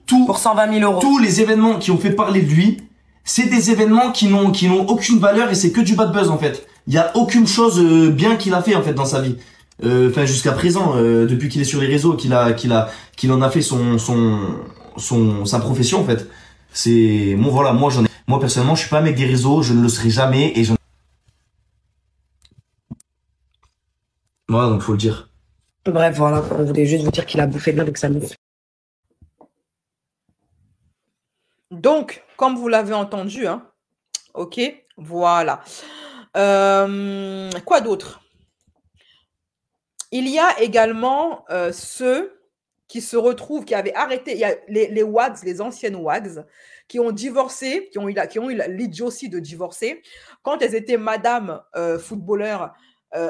Pour 120 000 €. Tous les événements qui ont fait parler de lui, c'est des événements qui n'ont aucune valeur et c'est que du bad buzz, en fait. Il y a aucune chose bien qu'il a fait, en fait, dans sa vie. Enfin, jusqu'à présent, depuis qu'il est sur les réseaux, qu'il en a fait sa profession, en fait. C'est... Bon, voilà, moi, personnellement, je suis pas un mec des réseaux, je ne le serai jamais et voilà, donc faut le dire. Bref, voilà, on voulait juste vous dire qu'il a bouffé de avec sa meuf. Donc, comme vous l'avez entendu, hein, ok, voilà. Quoi d'autre? Il y a également ceux qui se retrouvent, qui avaient arrêté, il y a les WAGs, les anciennes WAGs, qui ont divorcé, qui ont eu l'idiotie de divorcer, quand elles étaient madame footballeur,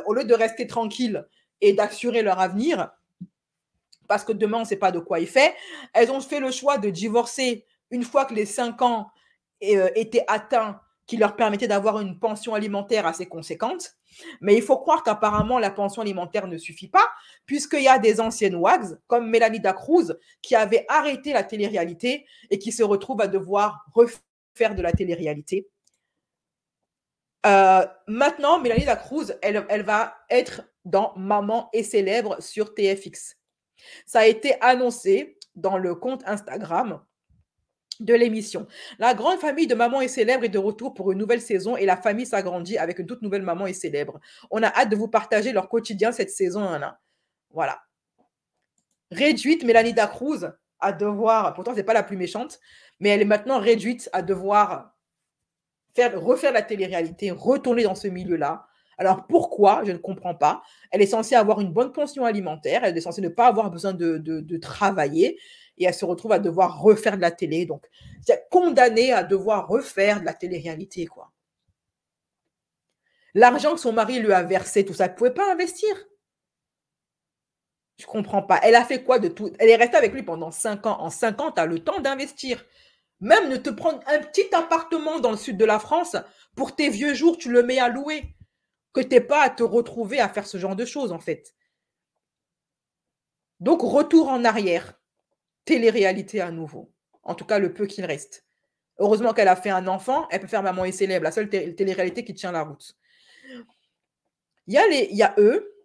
au lieu de rester tranquilles et d'assurer leur avenir, parce que demain, on ne sait pas de quoi il fait, elles ont fait le choix de divorcer une fois que les 5 ans étaient atteints, qui leur permettait d'avoir une pension alimentaire assez conséquente. Mais il faut croire qu'apparemment, la pension alimentaire ne suffit pas, puisqu'il y a des anciennes WAGs, comme Mélanie Dacruz, qui avaient arrêté la télé-réalité et qui se retrouvent à devoir refaire de la télé-réalité. Maintenant, Mélanie Dacruz, elle va être dans Maman est célèbre sur TFX. Ça a été annoncé dans le compte Instagram de l'émission. La grande famille de Maman est célèbre est de retour pour une nouvelle saison et la famille s'agrandit avec une toute nouvelle Maman est célèbre. On a hâte de vous partager leur quotidien cette saison 1. Voilà. Réduite, Mélanie Dacruz à devoir, pourtant c'est pas la plus méchante, mais elle est maintenant réduite à devoir refaire la télé-réalité, retourner dans ce milieu-là. Alors pourquoi? Je ne comprends pas. Elle est censée avoir une bonne pension alimentaire, elle est censée ne pas avoir besoin de travailler et elle se retrouve à devoir refaire de la télé. Donc, c'est condamnée à devoir refaire de la télé-réalité, quoi. L'argent que son mari lui a versé, tout ça, elle ne pouvait pas investir. Je ne comprends pas. Elle a fait quoi de tout? Elle est restée avec lui pendant 5 ans. En 5 ans, tu as le temps d'investir. Même de te prendre un petit appartement dans le sud de la France, pour tes vieux jours, tu le mets à louer. Que tu n'aies pas à te retrouver à faire ce genre de choses, en fait. Donc, retour en arrière. Télé-réalité à nouveau. En tout cas, le peu qu'il reste. Heureusement qu'elle a fait un enfant, elle peut faire Maman est célèbre, la seule télé-réalité qui tient la route. Il y a eux.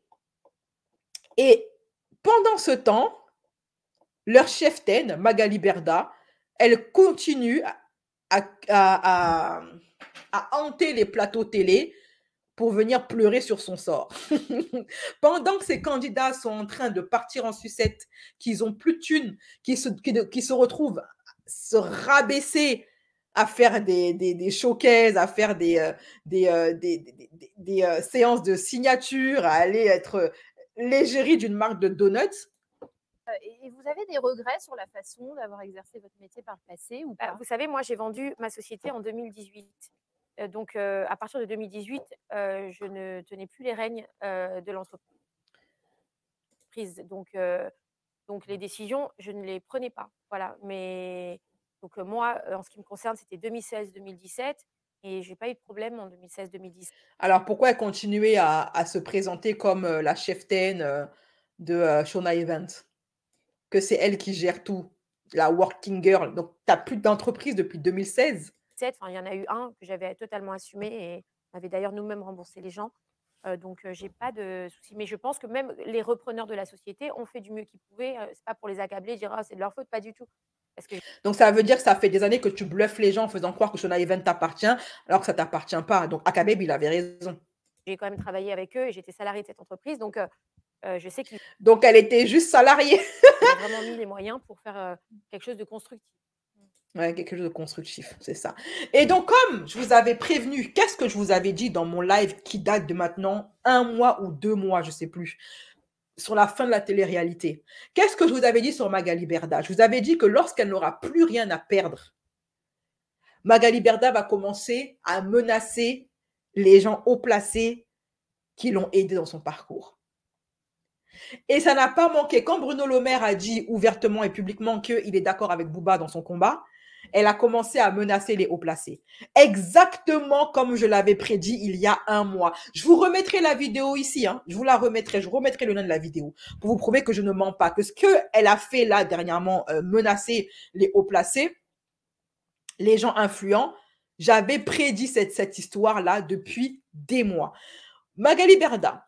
Et pendant ce temps, leur cheftaine, Magali Berda, elle continue à hanter les plateaux télé pour venir pleurer sur son sort. Pendant que ces candidats sont en train de partir en sucette, qu'ils n'ont plus de thunes, qui se retrouvent à se rabaisser à faire des showcases, à faire des séances de signature, à aller être l'égérie d'une marque de donuts. Et vous avez des regrets sur la façon d'avoir exercé votre métier par le passé ou pas? Vous savez, moi, j'ai vendu ma société en 2018. Donc, à partir de 2018, je ne tenais plus les rênes de l'entreprise. Donc, les décisions, je ne les prenais pas. Voilà. Mais donc, moi, en ce qui me concerne, c'était 2016-2017 et je n'ai pas eu de problème en 2016-2017. Alors, pourquoi elle continuait à se présenter comme la cheftaine de Shona Evans? Que c'est elle qui gère tout, la working girl. Donc, tu n'as plus d'entreprise depuis 2016. Enfin, il y en a eu un que j'avais totalement assumé et on avait d'ailleurs nous-mêmes remboursé les gens. Donc, j'ai pas de souci. Mais je pense que même les repreneurs de la société ont fait du mieux qu'ils pouvaient. C'est pas pour les accabler, dire c'est de leur faute, pas du tout. Parce que... Donc, ça veut dire que ça fait des années que tu bluffes les gens en faisant croire que Shona Evans t'appartient alors que ça ne t'appartient pas. Donc, Akabeb, il avait raison. J'ai quand même travaillé avec eux et j'étais salariée de cette entreprise. Donc, je sais qu'ils... Donc, elle était juste salariée. Ils ont vraiment mis les moyens pour faire quelque chose de constructif. Ouais, quelque chose de constructif, c'est ça. Et donc, comme je vous avais prévenu, qu'est-ce que je vous avais dit dans mon live qui date de maintenant 1 mois ou 2 mois, je ne sais plus, sur la fin de la télé-réalité? Qu'est-ce que je vous avais dit sur Magali Berda? Je vous avais dit que lorsqu'elle n'aura plus rien à perdre, Magali Berda va commencer à menacer les gens haut placés qui l'ont aidé dans son parcours. Et ça n'a pas manqué. Quand Bruno Le Maire a dit ouvertement et publiquement qu'il est d'accord avec Booba dans son combat, elle a commencé à menacer les hauts placés. Exactement comme je l'avais prédit il y a 1 mois. Je vous remettrai la vidéo ici. Je vous la remettrai. Je remettrai le nom de la vidéo pour vous prouver que je ne mens pas. Que ce qu'elle a fait là dernièrement, menacer les hauts placés, les gens influents, j'avais prédit cette histoire-là depuis des mois. Magali Berda.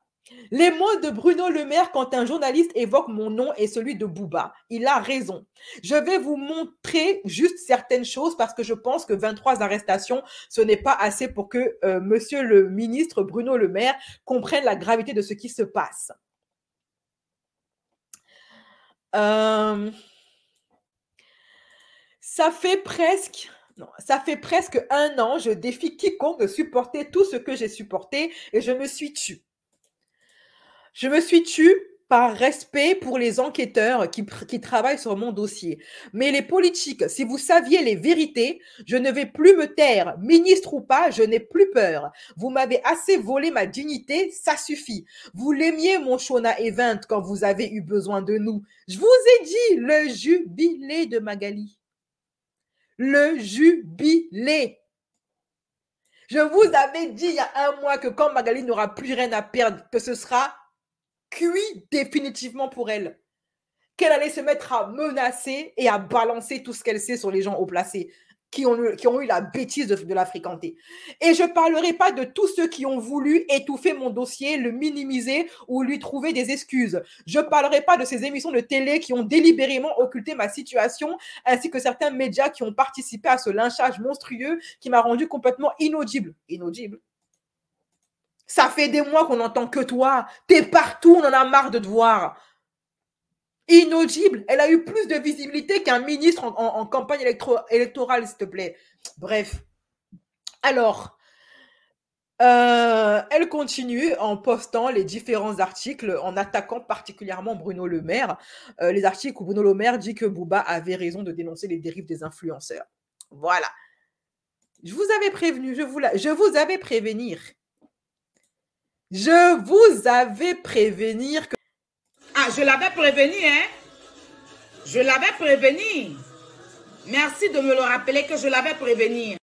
Les mots de Bruno Le Maire quand un journaliste évoque mon nom et celui de Booba. Il a raison. Je vais vous montrer juste certaines choses parce que je pense que 23 arrestations, ce n'est pas assez pour que monsieur le ministre Bruno Le Maire comprenne la gravité de ce qui se passe. Ça fait presque 1 an, je défie quiconque de supporter tout ce que j'ai supporté et je me suis tue. Je me suis tue par respect pour les enquêteurs qui travaillent sur mon dossier. Mais les politiques, si vous saviez les vérités, je ne vais plus me taire. Ministre ou pas, je n'ai plus peur. Vous m'avez assez volé ma dignité, ça suffit. Vous l'aimiez, mon Shona Event, quand vous avez eu besoin de nous. Je vous ai dit, le jubilé de Magali. Le jubilé. Je vous avais dit il y a un mois que quand Magali n'aura plus rien à perdre, que ce sera cuit définitivement pour elle. Qu'elle allait se mettre à menacer et à balancer tout ce qu'elle sait sur les gens haut placés qui ont eu la bêtise de la fréquenter. Et je ne parlerai pas de tous ceux qui ont voulu étouffer mon dossier, le minimiser ou lui trouver des excuses. Je ne parlerai pas de ces émissions de télé qui ont délibérément occulté ma situation, ainsi que certains médias qui ont participé à ce lynchage monstrueux qui m'a rendu complètement inaudible. Inaudible. Ça fait des mois qu'on n'entend que toi. T'es partout, on en a marre de te voir. Inaudible. Elle a eu plus de visibilité qu'un ministre en campagne électorale, s'il te plaît. Bref. Alors, elle continue en postant les différents articles, en attaquant particulièrement Bruno Le Maire. Les articles où Bruno Le Maire dit que Booba avait raison de dénoncer les dérives des influenceurs. Voilà. Je vous avais prévenu, je vous avais prévenir. Je vous avais prévenir que... Ah, je l'avais prévenu, hein? Je l'avais prévenu. Merci de me le rappeler que je l'avais prévenu.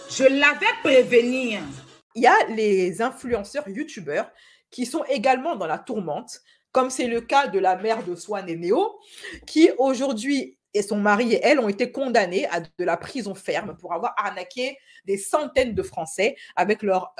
Je l'avais prévenu. Il y a les influenceurs youtubeurs qui sont également dans la tourmente, comme c'est le cas de la mère de Swan et Néo, qui aujourd'hui, et son mari et elle, ont été condamnés à de la prison ferme pour avoir arnaqué des centaines de Français avec leur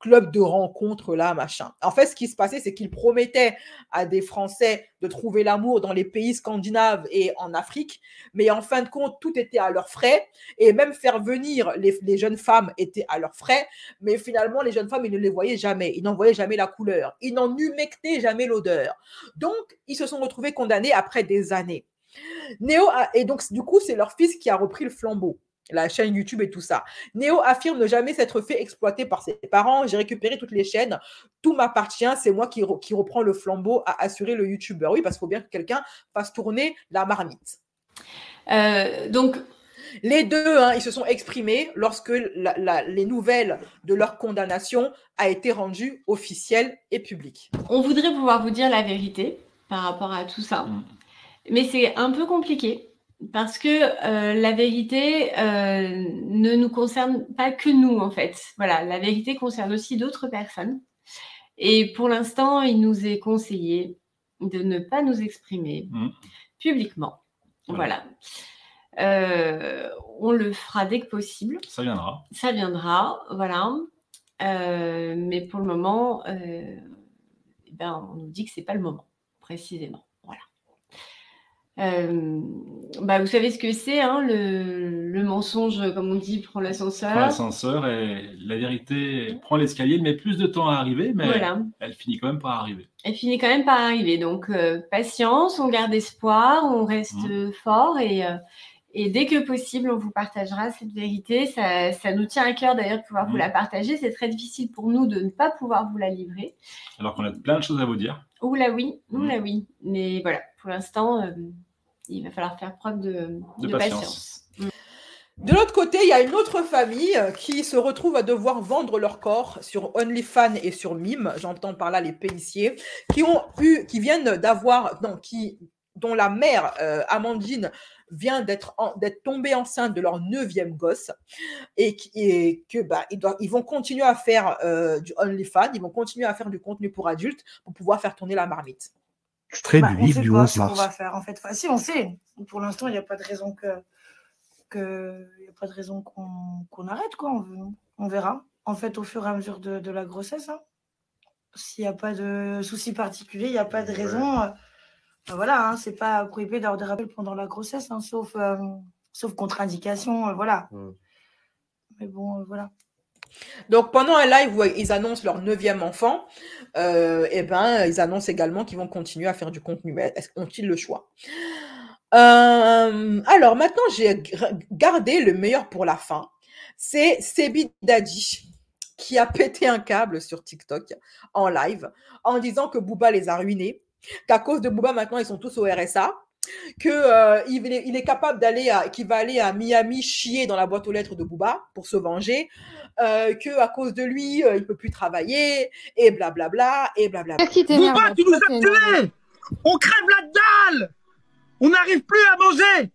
club de rencontres là, machin. En fait, ce qui se passait, c'est qu'ils promettaient à des Français de trouver l'amour dans les pays scandinaves et en Afrique, mais en fin de compte, tout était à leurs frais, et même faire venir les jeunes femmes était à leurs frais, mais finalement, les jeunes femmes, ils ne les voyaient jamais, ils n'en voyaient jamais la couleur, ils n'en humectaient jamais l'odeur. Donc, ils se sont retrouvés condamnés après des années. Et donc, du coup, c'est leur fils qui a repris le flambeau, la chaîne YouTube et tout ça. Néo affirme ne jamais s'être fait exploiter par ses parents. J'ai récupéré toutes les chaînes. Tout m'appartient. C'est moi qui reprends le flambeau à assurer le YouTuber. Oui, parce qu'il faut bien que quelqu'un fasse tourner la marmite. Donc, les deux, ils se sont exprimés lorsque les nouvelles de leur condamnation a été rendues officielles et publiques. On voudrait pouvoir vous dire la vérité par rapport à tout ça. Mais c'est un peu compliqué. Parce que la vérité ne nous concerne pas que nous, en fait. Voilà, la vérité concerne aussi d'autres personnes. Et pour l'instant, il nous est conseillé de ne pas nous exprimer publiquement. Voilà. On le fera dès que possible. Ça viendra. Ça viendra, voilà. Mais pour le moment, on nous dit que ce n'est pas le moment, précisément. Vous savez ce que c'est, hein, le mensonge, comme on dit, prend l'ascenseur. Prend l'ascenseur et la vérité prend l'escalier, elle met plus de temps à arriver, mais voilà. Elle finit quand même par arriver. Elle finit quand même par arriver. Donc, patience, on garde espoir, on reste fort et dès que possible, on vous partagera cette vérité. Ça nous tient à cœur d'ailleurs de pouvoir vous la partager. C'est très difficile pour nous de ne pas pouvoir vous la livrer. Alors qu'on a plein de choses à vous dire. Oula oui. Mais voilà, pour l'instant, il va falloir faire preuve de patience. De l'autre côté, il y a une autre famille qui se retrouve à devoir vendre leur corps sur OnlyFans et sur Mime. J'entends par là les paysiers dont la mère, Amandine, vient d'être tombée enceinte de leur 9e gosse et ils vont continuer à faire du OnlyFans, ils vont continuer à faire du contenu pour adultes pour pouvoir faire tourner la marmite. Extrait du livre du 11 mars. On va faire en fait. Enfin, si on sait, pour l'instant, il n'y a pas de raison qu'on arrête quoi. On verra. En fait, au fur et à mesure de la grossesse, hein. S'il n'y a pas de souci particulier, il n'y a pas de raison. Voilà, hein, c'est pas prohibé d'avoir des rappels pendant la grossesse, hein, sauf contre-indication, voilà. Mais bon, voilà. Donc, pendant un live où ils annoncent leur 9e enfant, ils annoncent également qu'ils vont continuer à faire du contenu. Mais ont-ils le choix? Alors, maintenant, j'ai gardé le meilleur pour la fin. C'est Sebi Daddy. qui a pété un câble sur TikTok en live en disant que Booba les a ruinés, qu'à cause de Booba, maintenant, ils sont tous au RSA, qu'il est capable qu'il va aller à Miami chier dans la boîte aux lettres de Booba pour se venger, qu'à cause de lui, il ne peut plus travailler, et blablabla, et blablabla. Booba, tu nous as tués! On crève la dalle! On n'arrive plus à manger!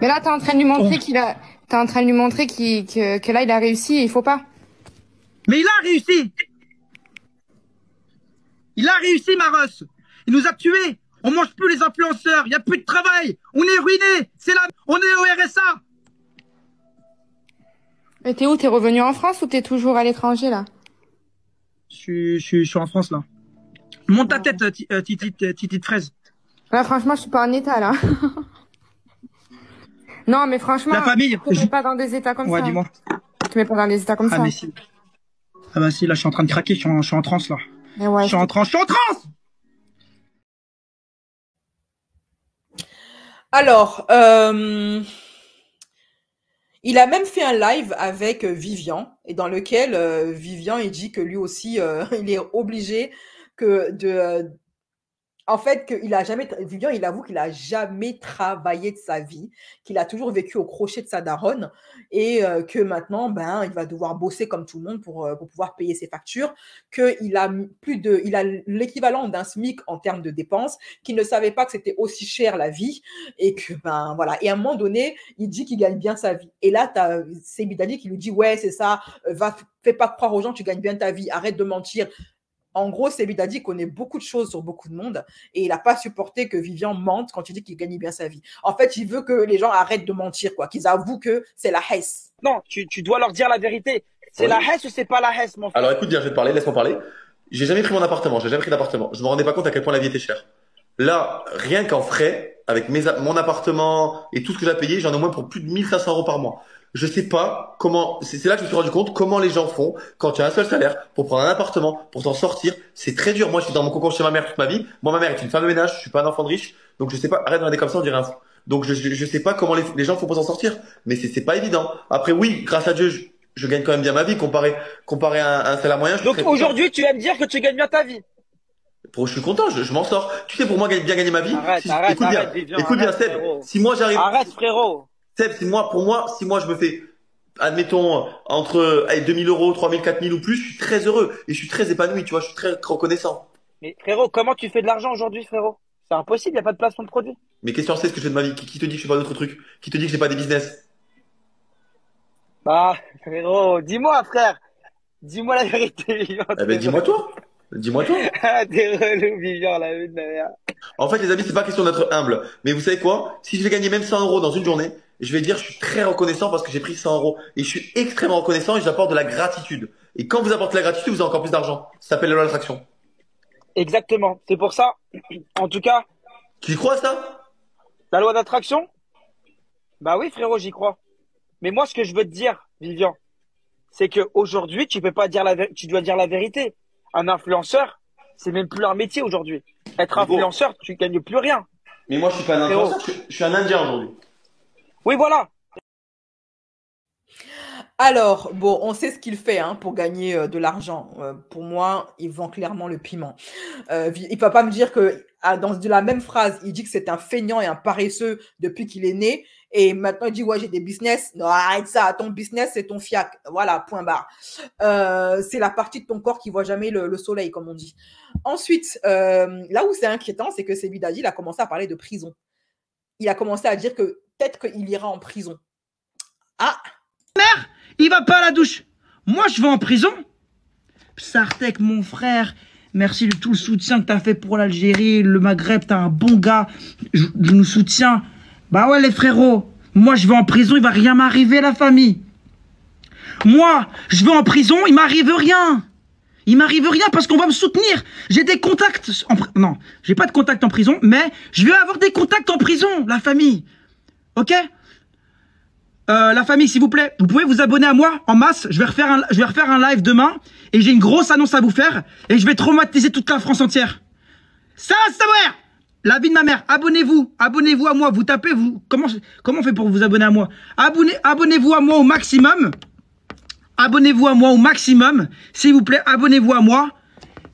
Mais là, t'es en train de lui montrer t'es en train de lui montrer que là, il a réussi et il faut pas. Mais il a réussi! Il a réussi, Maros! Il nous a tués! On mange plus les influenceurs, il n'y a plus de travail, on est ruinés, on est au RSA. Mais t'es où? T'es revenu en France ou t'es toujours à l'étranger là? Je suis en France là. Monte ta tête, titi de fraise. Là franchement, je suis pas en état là. Non mais franchement, la famille, tu te mets pas dans des états comme ça. Ouais, dis-moi. Tu te mets pas dans des états comme ça. Mais si. Ah bah si, là je suis en train de craquer, je suis en transe là. Mais ouais, je suis en transe. Alors, il a même fait un live avec Vivian, et dans lequel Vivian, il dit que lui aussi, il est obligé en fait, Vivian, il avoue qu'il a jamais travaillé de sa vie, qu'il a toujours vécu au crochet de sa daronne, et que maintenant, il va devoir bosser comme tout le monde pour pouvoir payer ses factures, qu'il a il a l'équivalent d'un SMIC en termes de dépenses, qu'il ne savait pas que c'était aussi cher la vie, et que, voilà. Et à un moment donné, il dit qu'il gagne bien sa vie. Et là, t'as Sebidadi qui lui dit, ouais, c'est ça, fais pas croire aux gens, tu gagnes bien ta vie, arrête de mentir. En gros, Sebidadi connaît beaucoup de choses sur beaucoup de monde et il n'a pas supporté que Vivian mente quand il dit qu'il gagne bien sa vie. En fait, il veut que les gens arrêtent de mentir, quoi, qu'ils avouent que c'est la hesse. Non, tu dois leur dire la vérité. C'est la hesse ou c'est pas la hesse, mon frère? Alors écoute bien, je vais te parler, laisse-moi parler. J'ai jamais pris mon appartement, j'ai jamais pris d'appartement. Je me rendais pas compte à quel point la vie était chère. Là, rien qu'en frais, avec mon appartement et tout ce que j'ai à payer, j'en ai au moins pour plus de 1500 € par mois. Je sais pas comment, c'est là que je me suis rendu compte comment les gens font quand tu as un seul salaire pour prendre un appartement, pour t'en sortir. C'est très dur. Moi, je suis dans mon cocon chez ma mère toute ma vie. Moi, ma mère est une femme de ménage. Je suis pas un enfant de riche. Donc, je sais pas, arrête de regarder comme ça, on dirait un fou. Donc, je sais pas comment les gens font pour s'en sortir. Mais c'est pas évident. Après, oui, grâce à Dieu, je gagne quand même bien ma vie comparé à un salaire moyen. Donc, aujourd'hui, tu vas me dire que tu gagnes bien ta vie. Je suis content, je m'en sors. Tu sais, pour moi, bien gagner ma vie. Écoute bien, Seb. Si moi, j'arrive. Arrête, frérot. Seb, si moi, je me fais, admettons, entre 2000 €, 3000, 4000 ou plus, je suis très heureux et je suis très épanoui, tu vois, je suis très reconnaissant. Mais frérot, comment tu fais de l'argent aujourd'hui, frérot? C'est impossible, il n'y a pas de placement de produit. Mais qu'est-ce que tu sais ce que je fais de ma vie? Qui te dit que je fais pas d'autres trucs? Qui te dit que j'ai pas des business? Bah, frérot, dis-moi, frère. Dis-moi la vérité, Vivian. Eh ben, dis-moi toi. Dis-moi toi. T'es relou, Vivian, la vie de ma mère. En fait, les amis, c'est pas question d'être humble. Mais vous savez quoi? Si je vais gagner même 100 € dans une journée, je vais dire, je suis très reconnaissant parce que j'ai pris 100 € et je suis extrêmement reconnaissant et j'apporte de la gratitude. Et quand vous apportez la gratitude, vous avez encore plus d'argent. Ça s'appelle la loi d'attraction. Exactement. C'est pour ça. En tout cas. Tu y crois à ça? La loi d'attraction? Bah oui, frérot, j'y crois. Mais moi, ce que je veux te dire, Vivian, c'est que aujourd'hui, tu peux pas dire tu dois dire la vérité. Un influenceur, c'est même plus un métier aujourd'hui. Être influenceur, tu gagnes plus rien. Mais moi, je suis pas un influenceur, je suis un Indien aujourd'hui. Oui, voilà. Alors, bon, on sait ce qu'il fait pour gagner de l'argent. Pour moi, il vend clairement le piment. Il ne peut pas me dire que dans la même phrase, il dit que c'est un feignant et un paresseux depuis qu'il est né. Et maintenant, il dit, ouais, j'ai des business. Non, arrête ça. Ton business, c'est ton fiac. Voilà, point barre. C'est la partie de ton corps qui voit jamais le soleil, comme on dit. Ensuite, là où c'est inquiétant, c'est que Sebidadi, il a commencé à parler de prison. Il a commencé à dire que peut-être qu'il ira en prison. Ah! Mère, il va pas à la douche. Moi, je vais en prison. Psartek, mon frère, merci de tout le soutien que t'as fait pour l'Algérie, le Maghreb, t'es un bon gars. Je nous soutiens. Bah ouais, les frérots. Moi, je vais en prison, il va rien m'arriver, la famille. Moi, je vais en prison, il m'arrive rien. Il m'arrive rien parce qu'on va me soutenir. J'ai des contacts. Non, j'ai pas de contact en prison, mais je vais avoir des contacts en prison, la famille. Ok? La famille, s'il vous plaît, vous pouvez vous abonner à moi en masse. Je vais refaire un live demain et j'ai une grosse annonce à vous faire et je vais traumatiser toute la France entière. Ça va savoir la vie de ma mère. Abonnez-vous à moi. Vous tapez, comment on fait pour vous abonner à moi? Abonnez-vous à moi au maximum. abonnez-vous à moi au maximum. S'il vous plaît, abonnez-vous à moi.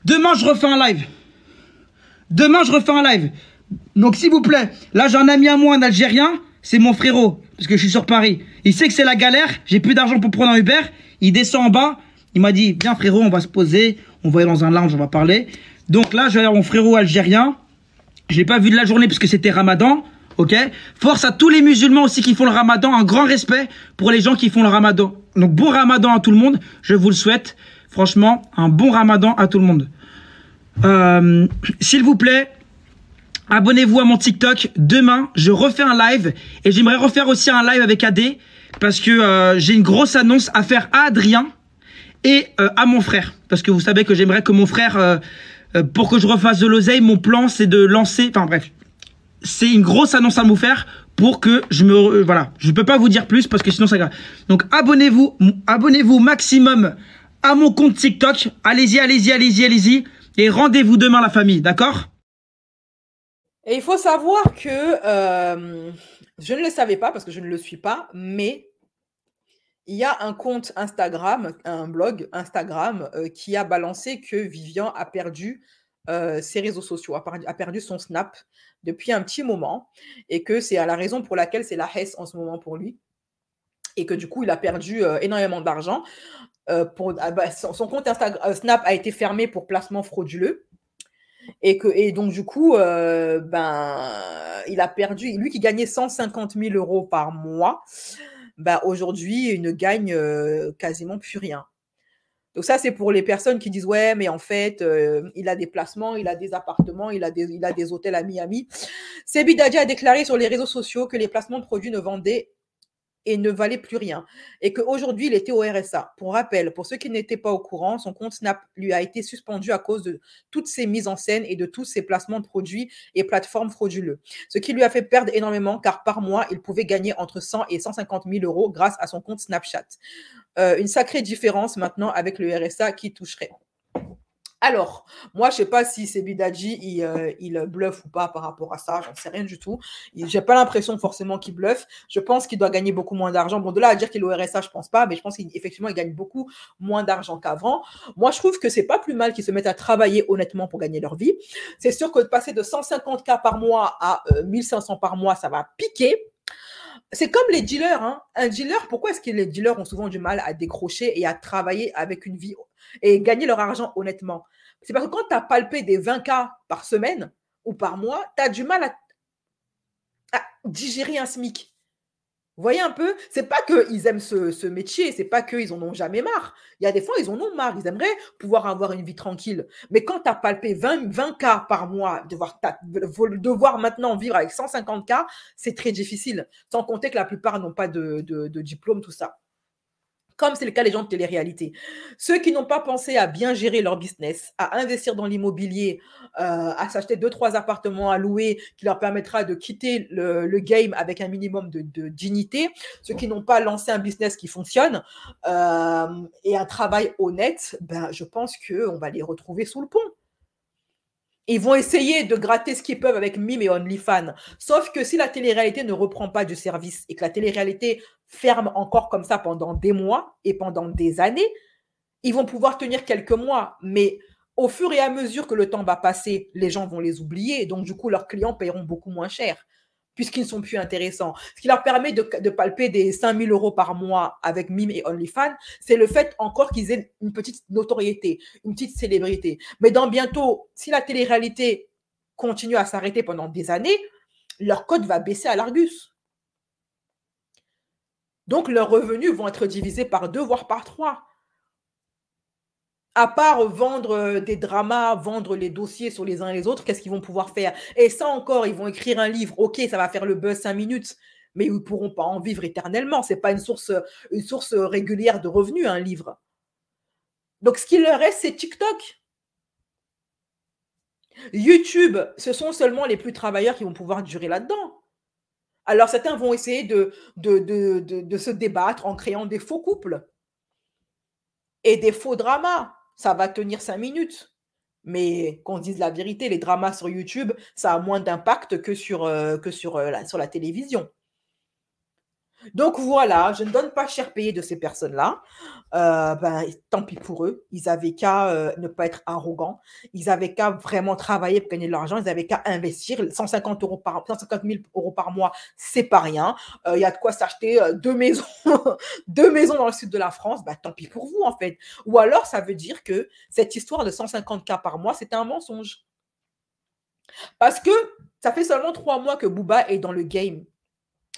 Demain, je refais un live. Demain, je refais un live. Donc, s'il vous plaît, là, j'ai un ami à moi, un Algérien. C'est mon frérot, parce que je suis sur Paris. Il sait que c'est la galère. J'ai plus d'argent pour prendre un Uber. Il descend en bas. Il m'a dit, viens frérot, on va se poser. On va aller dans un lounge, on va parler. Donc là, je vais aller à mon frérot algérien. Je l'ai pas vu de la journée parce que c'était Ramadan. Ok. Force à tous les musulmans aussi qui font le Ramadan. Un grand respect pour les gens qui font le Ramadan. Donc bon Ramadan à tout le monde. Je vous le souhaite. Franchement, un bon Ramadan à tout le monde. S'il vous plaît, abonnez-vous à mon TikTok. Demain, je refais un live. Et j'aimerais refaire aussi un live avec AD. Parce que j'ai une grosse annonce à faire à Adrien et à mon frère. Parce que vous savez que j'aimerais que mon frère, pour que je refasse de l'oseille, mon plan c'est de lancer... Enfin bref, c'est une grosse annonce à vous faire pour que je me... voilà, je peux pas vous dire plus parce que sinon ça grave. Donc abonnez-vous maximum à mon compte TikTok. Allez-y, allez-y, allez-y, allez-y. Et rendez-vous demain la famille, d'accord? Et il faut savoir que je ne le savais pas parce que je ne le suis pas, mais il y a un compte Instagram, un blog Instagram qui a balancé que Vivian a perdu ses réseaux sociaux, a perdu son Snap depuis un petit moment et que c'est la raison pour laquelle c'est la hesse en ce moment pour lui et que du coup il a perdu énormément d'argent. Son compte Snap a été fermé pour placement frauduleux. Et donc, du coup, il a perdu. Lui qui gagnait 150 000 € par mois, aujourd'hui, il ne gagne quasiment plus rien. Donc, ça, c'est pour les personnes qui disent ouais, mais en fait, il a des placements, il a des appartements, il a des hôtels à Miami. Sebi Dadji a déclaré sur les réseaux sociaux que les placements de produits ne vendaient et ne valait plus rien. Et qu'aujourd'hui, il était au RSA. Pour rappel, pour ceux qui n'étaient pas au courant, son compte Snap lui a été suspendu à cause de toutes ces mises en scène et de tous ces placements de produits et plateformes frauduleux. Ce qui lui a fait perdre énormément, car par mois, il pouvait gagner entre 100 et 150 000 € grâce à son compte Snapchat. Une sacrée différence maintenant avec le RSA qui toucherait. Alors, moi, je ne sais pas si Sebi Dadji, il bluffe ou pas par rapport à ça. J'en sais rien du tout. Je n'ai pas l'impression forcément qu'il bluffe. Je pense qu'il doit gagner beaucoup moins d'argent. Bon, de là à dire qu'il est au RSA, je ne pense pas, mais je pense qu'effectivement, il gagne beaucoup moins d'argent qu'avant. Moi, je trouve que ce n'est pas plus mal qu'ils se mettent à travailler honnêtement pour gagner leur vie. C'est sûr que de passer de 150 000 par mois à 1500 par mois, ça va piquer. C'est comme les dealers. Hein. Un dealer, pourquoi est-ce que les dealers ont souvent du mal à décrocher et à travailler avec une vie et gagner leur argent honnêtement? C'est parce que quand tu as palpé des 20K par semaine ou par mois, tu as du mal à digérer un SMIC. Vous voyez un peu? C'est pas qu'ils aiment ce métier, c'est pas qu'ils en ont jamais marre. Il y a des fois, ils en ont marre. Ils aimeraient pouvoir avoir une vie tranquille. Mais quand tu as palpé 20K par mois, devoir maintenant vivre avec 150K, c'est très difficile. Sans compter que la plupart n'ont pas de diplôme, tout ça. Comme c'est le cas des gens de télé-réalité. Ceux qui n'ont pas pensé à bien gérer leur business, à investir dans l'immobilier, à s'acheter 2-3 appartements à louer qui leur permettra de quitter le game avec un minimum de dignité, ceux qui n'ont pas lancé un business qui fonctionne et un travail honnête, je pense qu'on va les retrouver sous le pont. Ils vont essayer de gratter ce qu'ils peuvent avec Mime et OnlyFans. Sauf que si la télé-réalité ne reprend pas du service et que la télé-réalité ferme encore comme ça pendant des mois et pendant des années, ils vont pouvoir tenir quelques mois. Mais au fur et à mesure que le temps va passer, les gens vont les oublier. Et donc, du coup, leurs clients paieront beaucoup moins cher puisqu'ils ne sont plus intéressants. Ce qui leur permet de palper des 5 000 € par mois avec Mime et OnlyFans, c'est le fait encore qu'ils aient une petite notoriété, une petite célébrité. Mais dans bientôt, si la télé-réalité continue à s'arrêter pendant des années, leur cote va baisser à l'Argus. Donc, leurs revenus vont être divisés par 2, voire par 3. À part vendre des dramas, vendre les dossiers sur les uns et les autres, qu'est-ce qu'ils vont pouvoir faire? Et ça encore, ils vont écrire un livre. Ok, ça va faire le buzz 5 minutes, mais ils ne pourront pas en vivre éternellement. Ce n'est pas une source régulière de revenus, un livre. Donc, ce qu'il leur reste, c'est TikTok. YouTube, ce sont seulement les plus travailleurs qui vont pouvoir durer là-dedans. Alors, certains vont essayer de se débattre en créant des faux couples et des faux dramas. Ça va tenir 5 minutes. Mais qu'on se dise la vérité, les dramas sur YouTube, ça a moins d'impact que sur la télévision. Donc voilà, je ne donne pas cher payé de ces personnes-là. Ben, tant pis pour eux. Ils avaient qu'à ne pas être arrogants. Ils avaient qu'à vraiment travailler pour gagner de l'argent. Ils avaient qu'à investir. 150 000 par mois, c'est pas rien. Il y a de quoi s'acheter 2 maisons, 2 maisons dans le sud de la France. Ben, tant pis pour vous, en fait. Ou alors, ça veut dire que cette histoire de 150K par mois, c'était un mensonge. Parce que ça fait seulement 3 mois que Booba est dans le game.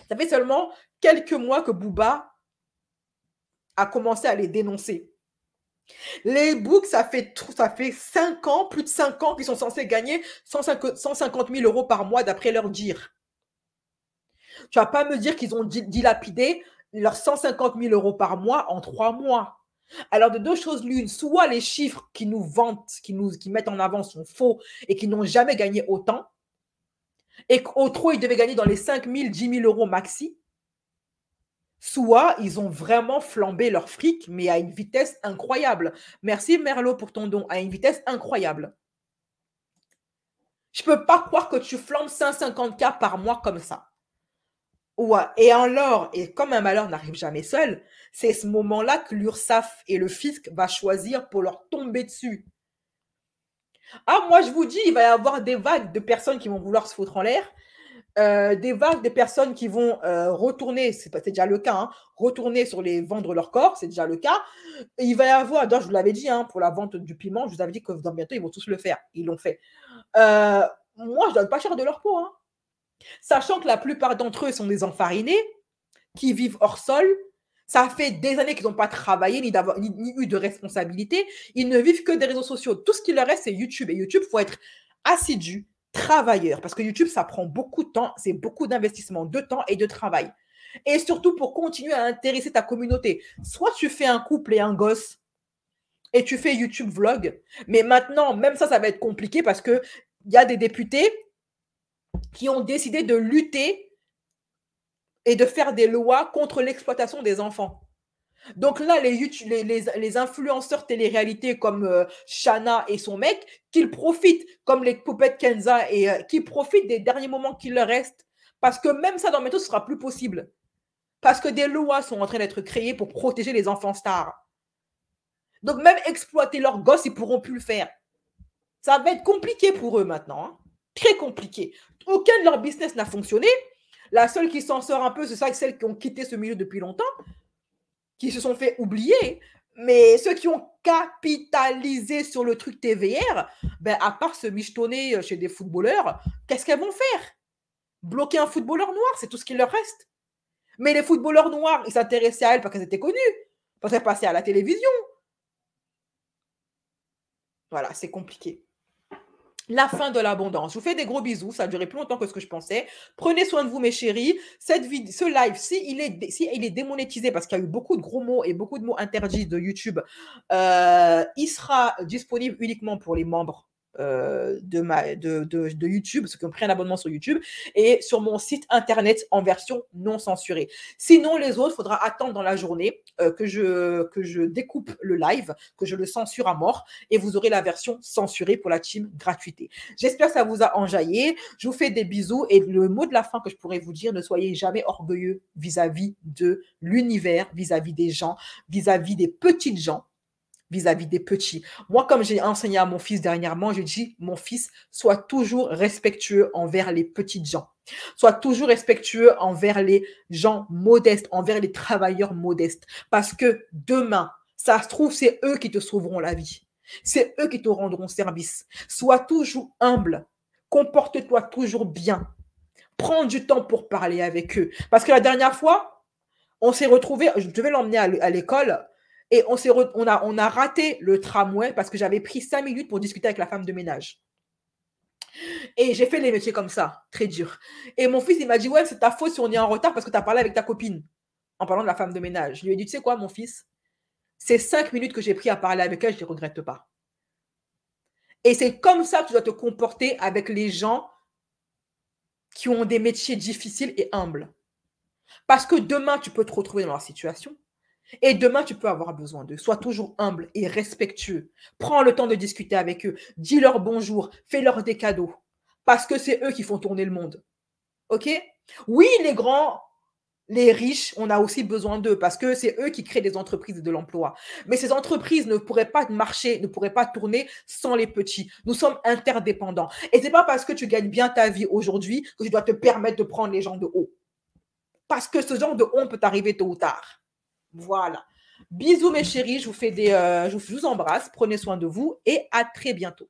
Ça fait seulement quelques mois que Booba a commencé à les dénoncer. Les books, ça fait 5 ans, plus de 5 ans qu'ils sont censés gagner 150 000 euros par mois d'après leur dire. Tu vas pas me dire qu'ils ont dilapidé leurs 150 000 euros par mois en 3 mois. Alors, de deux choses l'une, soit les chiffres qui nous vantent, qui mettent en avant sont faux et qui n'ont jamais gagné autant, et qu'au trop, ils devaient gagner dans les 5 000, 10 000 euros maxi, soit ils ont vraiment flambé leur fric, mais à une vitesse incroyable. Merci Merlot pour ton don, à une vitesse incroyable. Je ne peux pas croire que tu flambes 150K par mois comme ça. Ouais. Et alors, et comme un malheur n'arrive jamais seul, c'est ce moment-là que l'URSSAF et le fisc va choisir pour leur tomber dessus. Ah, moi je vous dis, il va y avoir des vagues de personnes qui vont vouloir se foutre en l'air, des vagues de personnes qui vont retourner, c'est déjà le cas, hein, retourner vendre leur corps, c'est déjà le cas. Et il va y avoir, je vous l'avais dit, hein, pour la vente du piment, je vous avais dit que dans bientôt ils vont tous le faire, ils l'ont fait. Moi je ne donne pas cher de leur peau, hein. Sachant que la plupart d'entre eux sont des enfarinés qui vivent hors sol. Ça fait des années qu'ils n'ont pas travaillé ni eu de responsabilité. Ils ne vivent que des réseaux sociaux. Tout ce qui leur reste, c'est YouTube. Et YouTube, il faut être assidu, travailleur. Parce que YouTube, ça prend beaucoup de temps. C'est beaucoup d'investissement, de temps et de travail. Et surtout pour continuer à intéresser ta communauté. Soit tu fais un couple et un gosse et tu fais YouTube vlog. Mais maintenant, même ça va être compliqué parce qu'il y a des députés qui ont décidé de lutter et de faire des lois contre l'exploitation des enfants. Donc là, les influenceurs télé-réalité comme Shana et son mec, qu'ils profitent, comme les poupettes Kenza, et qui profitent des derniers moments qu'il leur reste. Parce que même ça, dans bientôt, ce sera plus possible. Parce que des lois sont en train d'être créées pour protéger les enfants stars. Donc même exploiter leurs gosses, ils ne pourront plus le faire. Ça va être compliqué pour eux maintenant. Hein. Très compliqué. Aucun de leurs business n'a fonctionné. La seule qui s'en sort un peu, c'est celles qui ont quitté ce milieu depuis longtemps, qui se sont fait oublier. Mais ceux qui ont capitalisé sur le truc TVR, ben, à part se michetonner chez des footballeurs, qu'est-ce qu'elles vont faire? Bloquer un footballeur noir, c'est tout ce qu'il leur reste. Mais les footballeurs noirs, ils s'intéressaient à elles parce qu'elles étaient connues, parce qu'elles passaient à la télévision. Voilà, c'est compliqué. La fin de l'abondance. Je vous fais des gros bisous. Ça a duré plus longtemps que ce que je pensais. Prenez soin de vous, mes chéris. Ce live, s'il est démonétisé parce qu'il y a eu beaucoup de gros mots et beaucoup de mots interdits de YouTube, il sera disponible uniquement pour les membres de YouTube, ceux qui ont pris un abonnement sur YouTube, et sur mon site internet en version non censurée. Sinon, les autres, il faudra attendre dans la journée que je découpe le live, que je le censure à mort, et vous aurez la version censurée pour la team gratuité. J'espère que ça vous a enjaillé. Je vous fais des bisous, et le mot de la fin que je pourrais vous dire, ne soyez jamais orgueilleux vis-à-vis de l'univers, vis-à-vis des gens, vis-à-vis des petites gens, vis-à-vis des petits. Moi, comme j'ai enseigné à mon fils dernièrement, je dis, mon fils, sois toujours respectueux envers les petites gens. Sois toujours respectueux envers les gens modestes, envers les travailleurs modestes. Parce que demain, ça se trouve, c'est eux qui te sauveront la vie. C'est eux qui te rendront service. Sois toujours humble. Comporte-toi toujours bien. Prends du temps pour parler avec eux. Parce que la dernière fois, on s'est retrouvés, je devais l'emmener à l'école, et on a raté le tramway parce que j'avais pris 5 minutes pour discuter avec la femme de ménage. Et j'ai fait les métiers comme ça, très dur. Et mon fils, il m'a dit, ouais, c'est ta faute si on est en retard parce que tu as parlé avec ta copine, en parlant de la femme de ménage. Je lui ai dit, tu sais quoi, mon fils, ces 5 minutes que j'ai pris à parler avec elle, je ne les regrette pas. Et c'est comme ça que tu dois te comporter avec les gens qui ont des métiers difficiles et humbles. Parce que demain, tu peux te retrouver dans leur situation. Et demain, tu peux avoir besoin d'eux. Sois toujours humble et respectueux. Prends le temps de discuter avec eux. Dis-leur bonjour. Fais-leur des cadeaux. Parce que c'est eux qui font tourner le monde. OK? Oui, les grands, Les riches, on a aussi besoin d'eux parce que c'est eux qui créent des entreprises et de l'emploi. Mais ces entreprises ne pourraient pas marcher, ne pourraient pas tourner sans les petits. Nous sommes interdépendants. Et ce n'est pas parce que tu gagnes bien ta vie aujourd'hui que tu dois te permettre de prendre les gens de haut. Parce que ce genre de haut peut t'arriver tôt ou tard. Voilà. Bisous mes chéris, je vous embrasse, prenez soin de vous et à très bientôt.